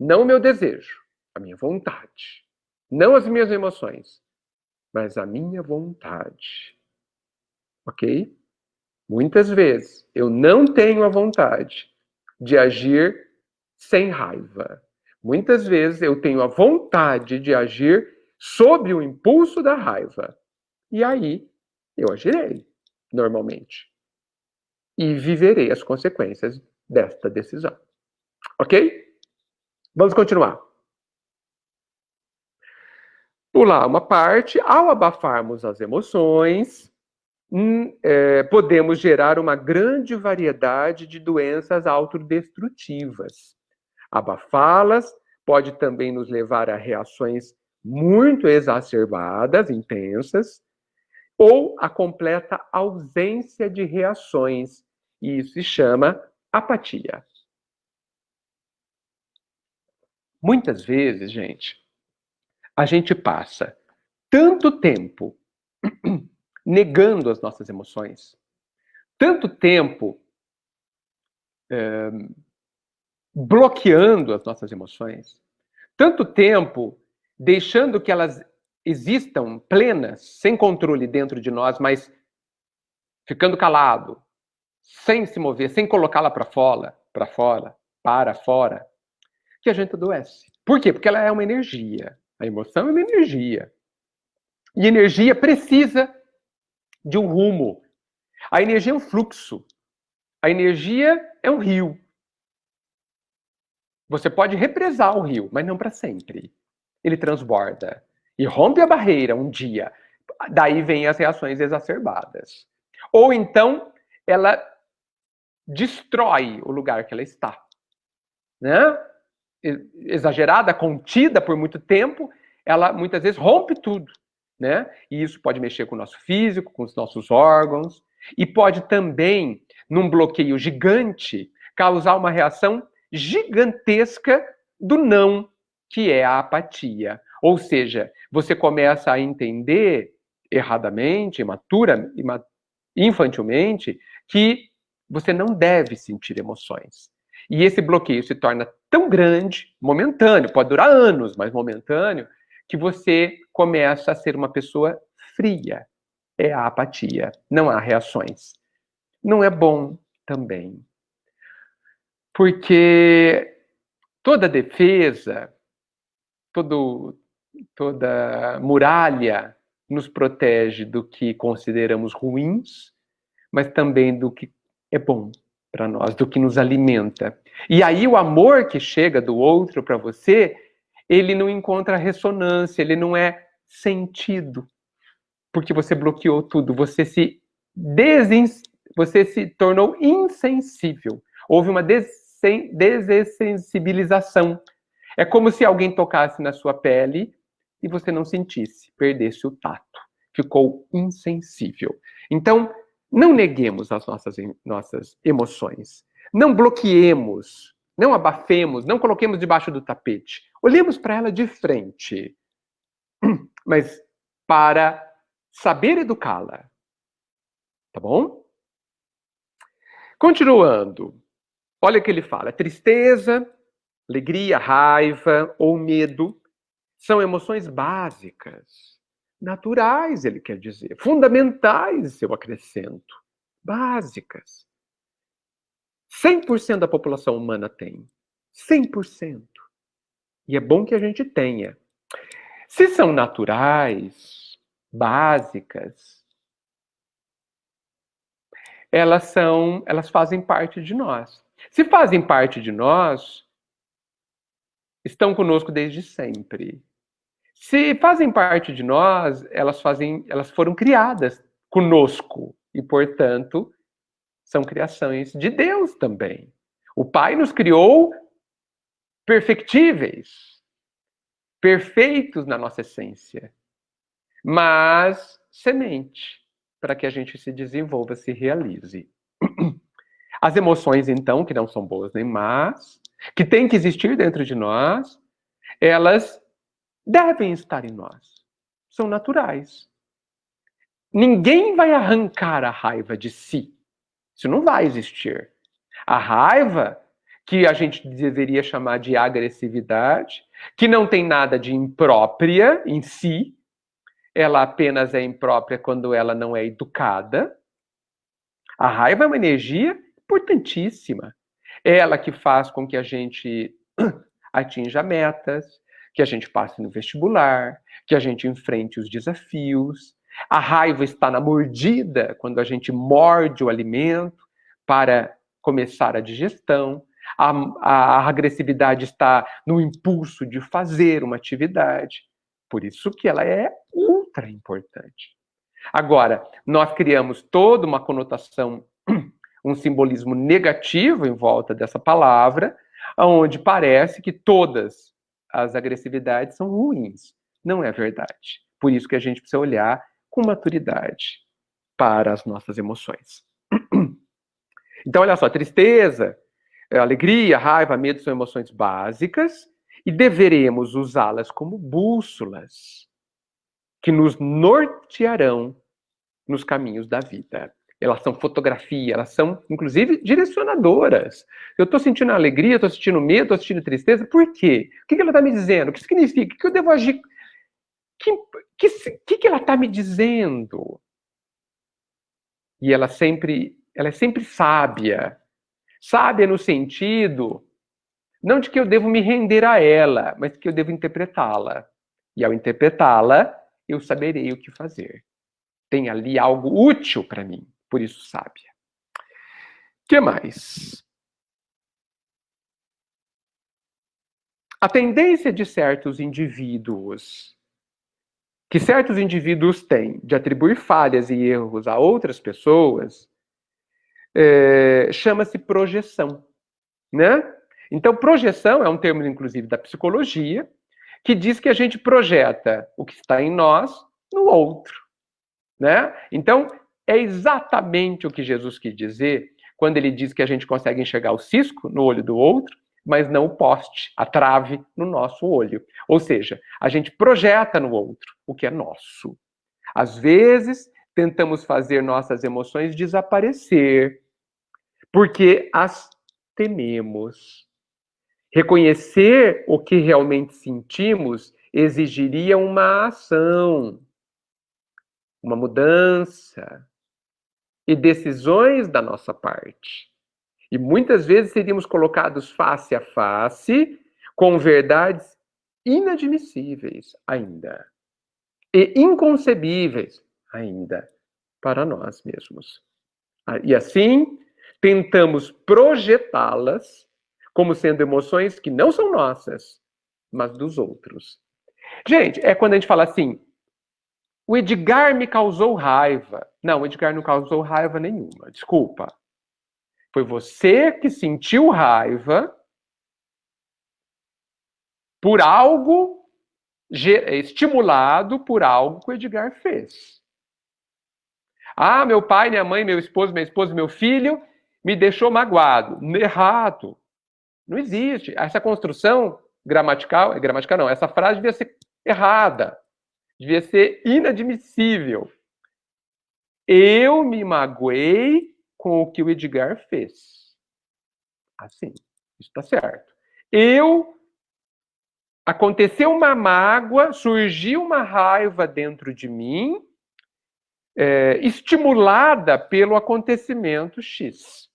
Não o meu desejo, a minha vontade. Não as minhas emoções, mas a minha vontade. Ok? Muitas vezes eu não tenho a vontade de agir sem raiva. Muitas vezes eu tenho a vontade de agir sob o impulso da raiva. E aí eu agirei, normalmente. E viverei as consequências desta decisão. Ok? Vamos continuar. Pular uma parte. Ao abafarmos as emoções, podemos gerar uma grande variedade de doenças autodestrutivas. Abafá-las pode também nos levar a reações muito exacerbadas, intensas, ou a completa ausência de reações. E isso se chama apatia. Muitas vezes, gente, a gente passa tanto tempo negando as nossas emoções, tanto tempo bloqueando as nossas emoções, tanto tempo deixando que elas existam plenas, sem controle dentro de nós, mas ficando calado, sem se mover, sem colocá-la para fora, que a gente adoece. Por quê? Porque ela é uma energia. A emoção é uma energia. E energia precisa de um rumo. A energia é um fluxo. A energia é um rio. Você pode represar o rio, mas não para sempre. Ele transborda e rompe a barreira um dia. Daí vem as reações exacerbadas. Ou então, ela destrói o lugar que ela está. Né? Exagerada, contida por muito tempo, ela muitas vezes rompe tudo. Né? E isso pode mexer com o nosso físico, com os nossos órgãos, e pode também, num bloqueio gigante, causar uma reação gigantesca do não, que é a apatia. Ou seja, você começa a entender erradamente, infantilmente, que você não deve sentir emoções. E esse bloqueio se torna tão grande, momentâneo, pode durar anos, mas momentâneo, que você começa a ser uma pessoa fria. É a apatia, não há reações. Não é bom também. Porque toda defesa, toda muralha nos protege do que consideramos ruins, mas também do que é bom para nós, do que nos alimenta. E aí o amor que chega do outro para você, ele não encontra ressonância, ele não é sentido, porque você bloqueou tudo, você se tornou insensível. Houve uma dessensibilização. É como se alguém tocasse na sua pele e você não sentisse, perdesse o tato. Ficou insensível. Então, não neguemos as nossas emoções. Não bloqueemos, não abafemos, não coloquemos debaixo do tapete. Olhemos para ela de frente, mas para saber educá-la. Tá bom? Continuando. Olha o que ele fala. Tristeza, alegria, raiva ou medo são emoções básicas, naturais, ele quer dizer, fundamentais, eu acrescento, básicas. 100% da população humana tem. 100%. E é bom que a gente tenha. Se são naturais, básicas, elas fazem parte de nós. Se fazem parte de nós, estão conosco desde sempre. Se fazem parte de nós, elas foram criadas conosco e, portanto, são criações de Deus também. O Pai nos criou perfectíveis, perfeitos na nossa essência, mas semente para que a gente se desenvolva, se realize. As emoções, então, que não são boas nem más, que têm que existir dentro de nós, elas devem estar em nós. São naturais. Ninguém vai arrancar a raiva de si. Isso não vai existir. A raiva, que a gente deveria chamar de agressividade, que não tem nada de imprópria em si, ela apenas é imprópria quando ela não é educada. A raiva é uma energia importantíssima. Ela que faz com que a gente atinja metas, que a gente passe no vestibular, que a gente enfrente os desafios. A raiva está na mordida, quando a gente morde o alimento para começar a digestão. A agressividade está no impulso de fazer uma atividade. Por isso que ela é ultra importante. Agora, nós criamos toda uma conotação, um simbolismo negativo em volta dessa palavra, onde parece que todas as agressividades são ruins. Não é verdade. Por isso que a gente precisa olhar com maturidade para as nossas emoções. Então, olha só, tristeza, alegria, raiva, medo são emoções básicas e deveremos usá-las como bússolas que nos nortearão nos caminhos da vida. Elas são fotografia, elas são, inclusive, direcionadoras. Eu estou sentindo alegria, estou sentindo medo, estou sentindo tristeza. Por quê? O que ela está me dizendo? O que significa? O que eu devo agir? O que ela está me dizendo? E ela é sempre sábia. Sábia no sentido Não de que eu devo me render a ela, mas de que eu devo interpretá-la. E ao interpretá-la, eu saberei o que fazer. Tem ali algo útil para mim, por isso sábia. O que mais? A tendência de certos indivíduos, que certos indivíduos têm, de atribuir falhas e erros a outras pessoas, chama-se projeção, né? Então, projeção é um termo, inclusive, da psicologia, que diz que a gente projeta o que está em nós no outro, né? Então, é exatamente o que Jesus quis dizer quando ele diz que a gente consegue enxergar o cisco no olho do outro, mas não o poste, a trave no nosso olho. Ou seja, a gente projeta no outro o que é nosso. Às vezes, tentamos fazer nossas emoções desaparecer, porque as tememos. Reconhecer o que realmente sentimos exigiria uma ação, uma mudança e decisões da nossa parte. E muitas vezes seríamos colocados face a face com verdades inadmissíveis ainda e inconcebíveis ainda para nós mesmos. E assim, tentamos projetá-las como sendo emoções que não são nossas, mas dos outros. Gente, é quando a gente fala assim, o Edgar me causou raiva. Não, o Edgar não causou raiva nenhuma, desculpa. Foi você que sentiu raiva por algo estimulado por algo que o Edgar fez. Ah, meu pai, minha mãe, meu esposo, minha esposa, meu filho me deixou magoado. Errado. Não existe. Essa construção gramatical não, essa frase devia ser errada. Devia ser inadmissível. Eu me magoei com o que o Edgar fez. Assim, isso está certo. Aconteceu uma mágoa, surgiu uma raiva dentro de mim, estimulada pelo acontecimento X.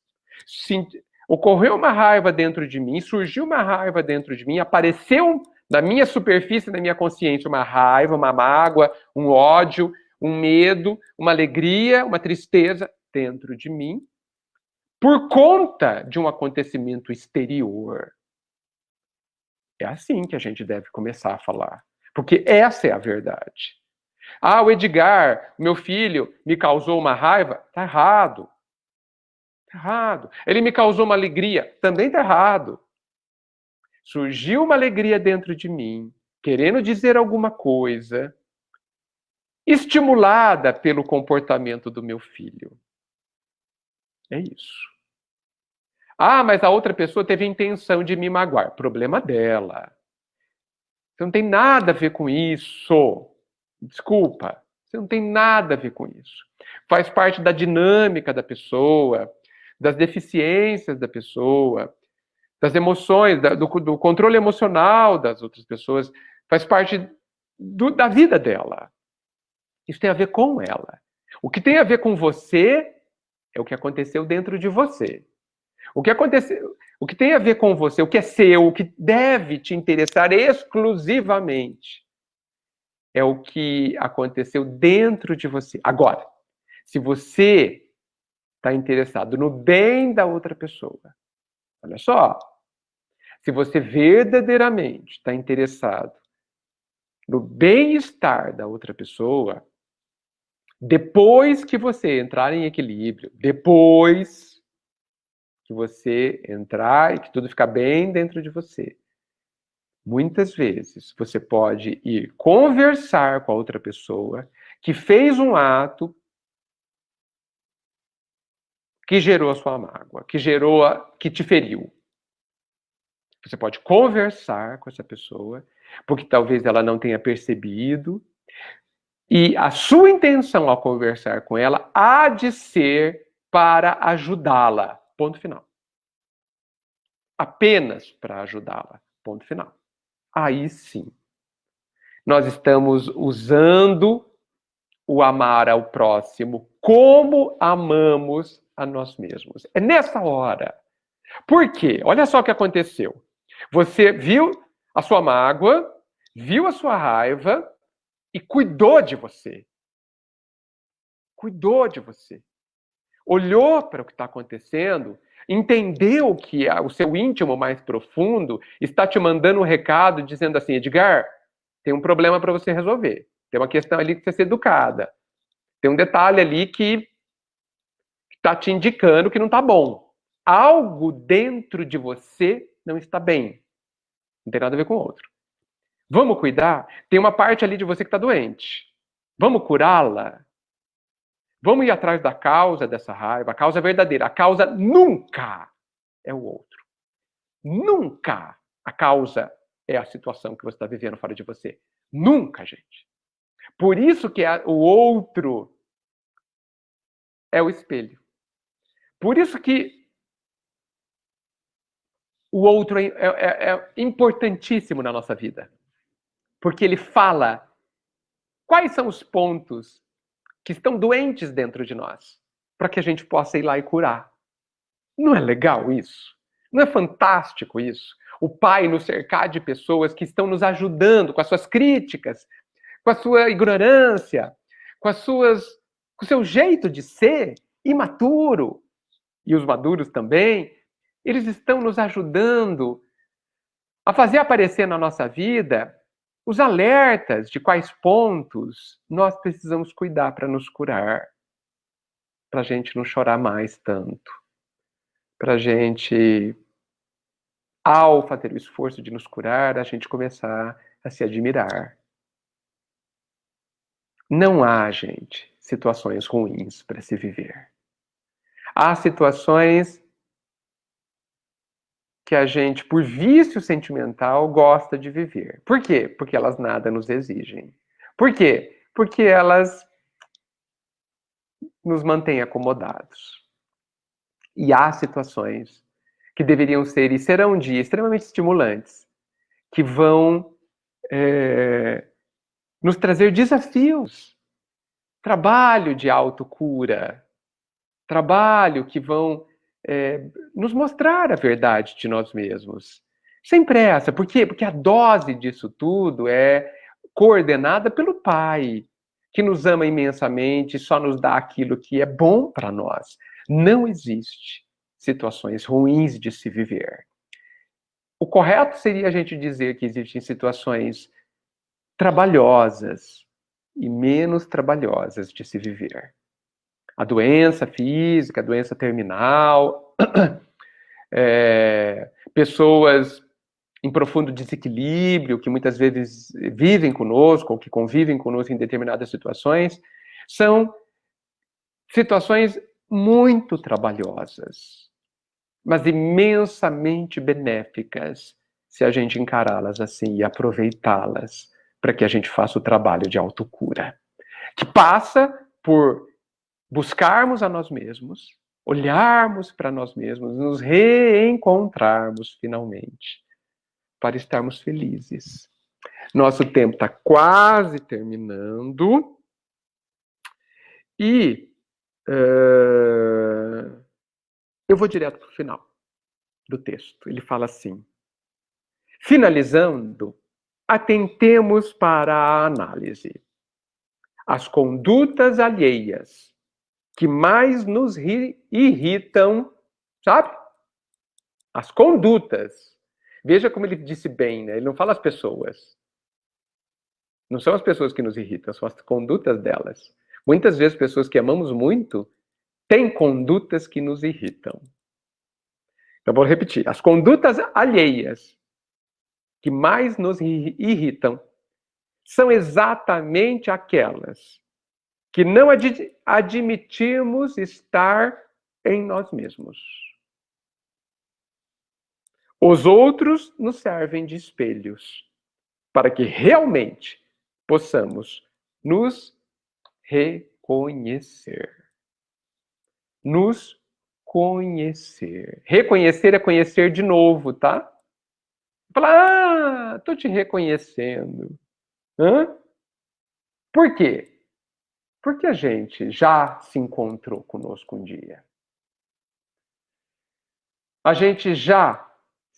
Ocorreu uma raiva dentro de mim, surgiu uma raiva dentro de mim, apareceu na minha superfície, na minha consciência, uma raiva, uma mágoa, um ódio, um medo, uma alegria, uma tristeza dentro de mim, por conta de um acontecimento exterior. É assim que a gente deve começar a falar, porque essa é a verdade. Ah, o Edgar, meu filho, me causou uma raiva. Tá errado. Tá errado. Ele me causou uma alegria. Também tá errado. Surgiu uma alegria dentro de mim, querendo dizer alguma coisa, estimulada pelo comportamento do meu filho. É isso. Ah, mas a outra pessoa teve a intenção de me magoar. Problema dela. Você não tem nada a ver com isso. Desculpa. Você não tem nada a ver com isso. Faz parte da dinâmica da pessoa, das deficiências da pessoa, das emoções, do controle emocional das outras pessoas. Faz parte da vida dela. Isso tem a ver com ela. O que tem a ver com você é o que aconteceu dentro de você. O que tem a ver com você, o que é seu, o que deve te interessar exclusivamente, é o que aconteceu dentro de você. Agora, se você está interessado no bem da outra pessoa, olha só, se você verdadeiramente está interessado no bem-estar da outra pessoa, depois que você entrar em equilíbrio, depois que você entrar e que tudo ficar bem dentro de você, muitas vezes você pode ir conversar com a outra pessoa que fez um ato que gerou a sua mágoa, que te feriu. Você pode conversar com essa pessoa, porque talvez ela não tenha percebido, e a sua intenção ao conversar com ela há de ser para ajudá-la. Ponto final. Apenas para ajudá-la. Ponto final. Aí sim, nós estamos usando o amar ao próximo como amamos a nós mesmos. É nessa hora. Por quê? Olha só o que aconteceu. Você viu a sua mágoa, viu a sua raiva e cuidou de você. Cuidou de você. Olhou para o que está acontecendo, entendeu que o seu íntimo mais profundo está te mandando um recado dizendo assim: Edgar, tem um problema para você resolver. Tem uma questão ali que precisa ser educada. Tem um detalhe ali que está te indicando que não está bom. Algo dentro de você não está bem. Não tem nada a ver com o outro. Vamos cuidar? Tem uma parte ali de você que está doente. Vamos curá-la? Vamos ir atrás da causa dessa raiva, a causa verdadeira. A causa nunca é o outro. Nunca a causa é a situação que você está vivendo fora de você. Nunca, gente. Por isso que o outro é o espelho. Por isso que o outro é importantíssimo na nossa vida. Porque ele fala quais são os pontos que estão doentes dentro de nós, para que a gente possa ir lá e curar. Não é legal isso? Não é fantástico isso? O Pai nos cercar de pessoas que estão nos ajudando com as suas críticas, com a sua ignorância, com o seu jeito de ser imaturo, e os maduros também, eles estão nos ajudando a fazer aparecer na nossa vida os alertas de quais pontos nós precisamos cuidar para nos curar, para a gente não chorar mais tanto, para a gente, ao fazer o esforço de nos curar, a gente começar a se admirar. Não há, gente, situações ruins para se viver. Há situações que a gente, por vício sentimental, gosta de viver. Por quê? Porque elas nada nos exigem. Por quê? Porque elas nos mantêm acomodados. E há situações que deveriam ser e serão um dia extremamente estimulantes, que vão nos trazer desafios. Trabalho de autocura, trabalho que vão nos mostrar a verdade de nós mesmos. Sem pressa. Por quê? Porque a dose disso tudo é coordenada pelo Pai, que nos ama imensamente e só nos dá aquilo que é bom para nós. Não existe situações ruins de se viver. O correto seria a gente dizer que existem situações trabalhosas e menos trabalhosas de se viver. A doença física, a doença terminal, pessoas em profundo desequilíbrio, que muitas vezes vivem conosco, ou que convivem conosco em determinadas situações, são situações muito trabalhosas, mas imensamente benéficas, se a gente encará-las assim e aproveitá-las para que a gente faça o trabalho de autocura, que passa por buscarmos a nós mesmos, olharmos para nós mesmos, nos reencontrarmos finalmente, para estarmos felizes. Nosso tempo está quase terminando e eu vou direto para o final do texto. Ele fala assim: finalizando, atentemos para a análise. As condutas alheias que mais nos irritam, sabe? As condutas. Veja como ele disse bem, né? Ele não fala as pessoas. Não são as pessoas que nos irritam, são as condutas delas. Muitas vezes, pessoas que amamos muito têm condutas que nos irritam. Então, vou repetir. As condutas alheias que mais nos irritam são exatamente aquelas que não admitimos estar em nós mesmos. Os outros nos servem de espelhos para que realmente possamos nos reconhecer. Nos conhecer. Reconhecer é conhecer de novo, tá? Falar, tô te reconhecendo. Hã? Por quê? Porque a gente já se encontrou conosco um dia. A gente já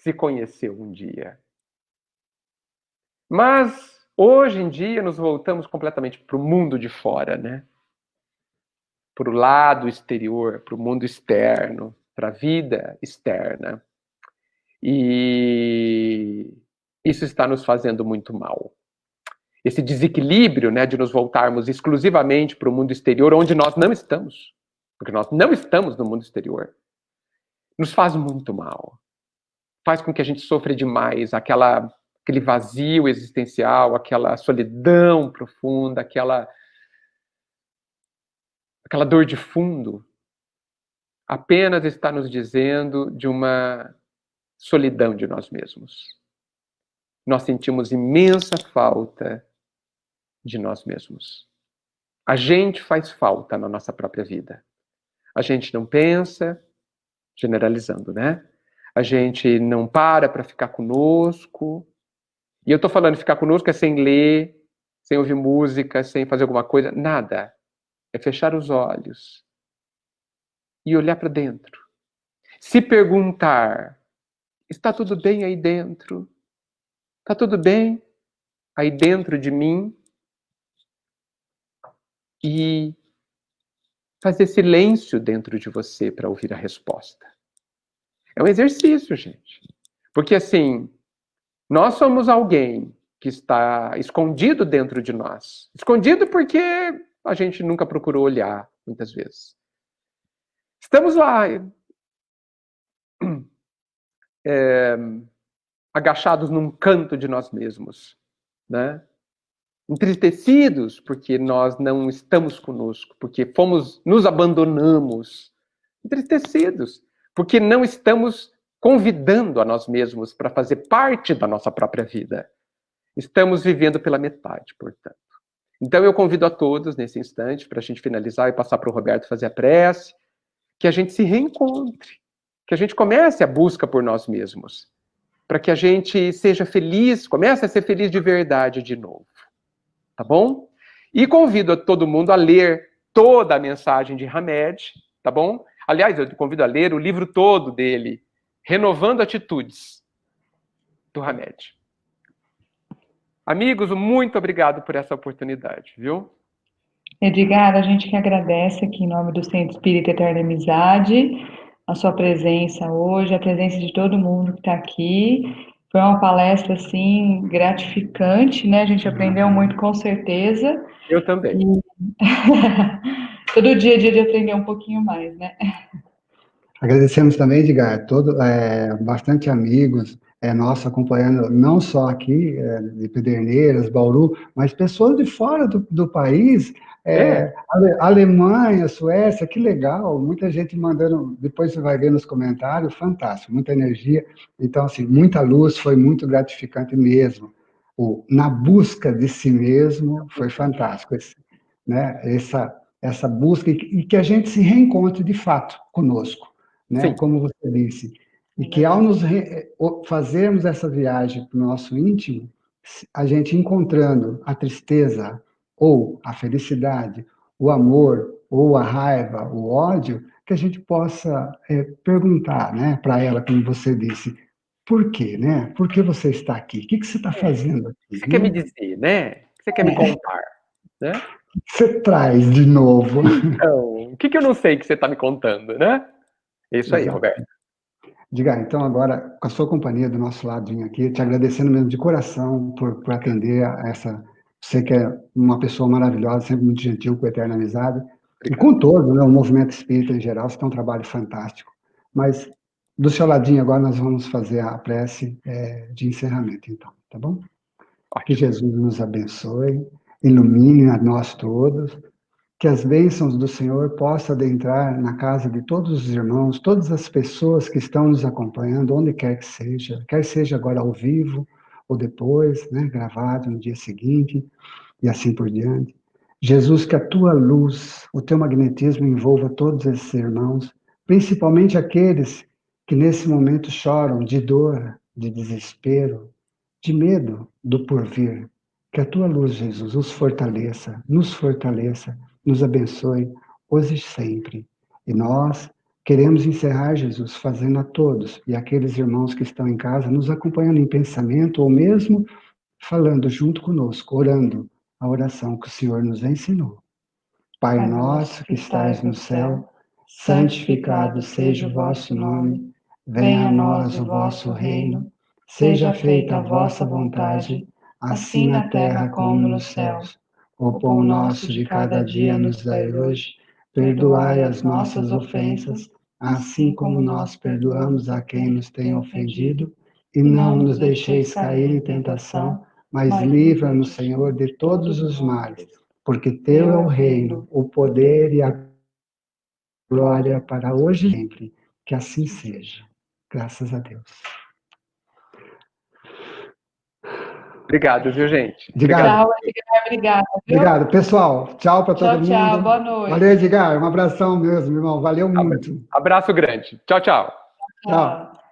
se conheceu um dia. Mas, hoje em dia, nos voltamos completamente para o mundo de fora, né? Para o lado exterior, para o mundo externo, para a vida externa. E isso está nos fazendo muito mal. Esse desequilíbrio, né, de nos voltarmos exclusivamente para o mundo exterior, onde nós não estamos, porque nós não estamos no mundo exterior, nos faz muito mal. Faz com que a gente sofra demais, aquele vazio existencial, aquela solidão profunda, aquela dor de fundo, apenas está nos dizendo de uma solidão de nós mesmos. Nós sentimos imensa falta de nós mesmos. A gente faz falta na nossa própria vida. A gente não pensa, generalizando, né? A gente não para ficar conosco. E eu tô falando ficar conosco é sem ler, sem ouvir música, sem fazer alguma coisa, nada. É fechar os olhos e olhar para dentro. Se perguntar, está tudo bem aí dentro? Está tudo bem aí dentro de mim? E fazer silêncio dentro de você para ouvir a resposta. É um exercício, gente. Porque assim, nós somos alguém que está escondido dentro de nós. Escondido porque a gente nunca procurou olhar, muitas vezes. Estamos lá, agachados num canto de nós mesmos, né? Entristecidos porque nós não estamos conosco, porque nos abandonamos. Entristecidos porque não estamos convidando a nós mesmos para fazer parte da nossa própria vida. Estamos vivendo pela metade, portanto. Então eu convido a todos, nesse instante, para a gente finalizar e passar para o Roberto fazer a prece, que a gente se reencontre, que a gente comece a busca por nós mesmos, para que a gente seja feliz, comece a ser feliz de verdade de novo. Tá bom? E convido a todo mundo a ler toda a mensagem de Hamed, tá bom? Aliás, eu convido a ler o livro todo dele, Renovando Atitudes, do Hamed. Amigos, muito obrigado por essa oportunidade, viu? Edgar, a gente que agradece aqui em nome do Centro Espírita Eterna Amizade, a sua presença hoje, a presença de todo mundo que está aqui. Foi uma palestra, assim, gratificante, né? A gente aprendeu muito, com certeza. Eu também. Todo dia é dia de aprender um pouquinho mais, né? Agradecemos também, Edgar, bastante amigos nossos acompanhando, não só aqui, de Pederneiras, Bauru, mas pessoas de fora do país, Alemanha, Suécia, que legal, muita gente mandando, depois você vai ver nos comentários, fantástico, muita energia, então, assim, muita luz, foi muito gratificante mesmo. Na busca de si mesmo, foi fantástico, né? Essa busca, e que a gente se reencontre de fato conosco, né? Como você disse, e que ao nos fazermos essa viagem para o nosso íntimo, a gente encontrando a tristeza, ou a felicidade, o amor, ou a raiva, o ódio, que a gente possa perguntar, né, para ela, como você disse, por quê, né? Por que você está aqui? O que você está fazendo aqui? O que você quer me dizer, né? O que você quer me contar, né? O que você traz de novo? Então, o que eu não sei que você está me contando, né? É isso aí, Roberto. Diga, então agora, com a sua companhia do nosso ladinho aqui, te agradecendo mesmo de coração por atender a essa... Você que é uma pessoa maravilhosa, sempre muito gentil com a Eterna Amizade, e com todo, né, o movimento espírita em geral, você tem um trabalho fantástico. Mas, do seu ladinho agora, nós vamos fazer a prece de encerramento, então, tá bom? Ótimo. Que Jesus nos abençoe, ilumine a nós todos, que as bênçãos do Senhor possam adentrar na casa de todos os irmãos, todas as pessoas que estão nos acompanhando, onde quer seja agora ao vivo, ou depois, né, gravado no dia seguinte, e assim por diante. Jesus, que a tua luz, o teu magnetismo envolva todos esses irmãos, principalmente aqueles que nesse momento choram de dor, de desespero, de medo do porvir. Que a tua luz, Jesus, os fortaleça, nos abençoe, hoje e sempre. E nós, Queremos encerrar, Jesus, fazendo a todos, e aqueles irmãos que estão em casa, nos acompanhando em pensamento, ou mesmo falando junto conosco, orando a oração que o Senhor nos ensinou. Pai nosso que estais no céu, santificado seja o vosso nome, venha a nós o vosso reino, seja feita a vossa vontade, assim na terra como nos céus. O pão nosso de cada dia nos dai hoje, perdoai as nossas ofensas, assim como nós perdoamos a quem nos tem ofendido, e não nos deixeis cair em tentação, mas livra-nos, Senhor, de todos os males, porque teu é o reino, o poder e a glória para hoje e sempre. Que assim seja. Graças a Deus. Obrigado, viu, gente? Obrigado. Tchau, Edgar, obrigada. Viu? Obrigado, pessoal. Tchau para todo mundo. Tchau, boa noite. Valeu, Edgar. Um abração mesmo, irmão. Valeu muito. Abraço grande. Tchau, tchau. Tchau.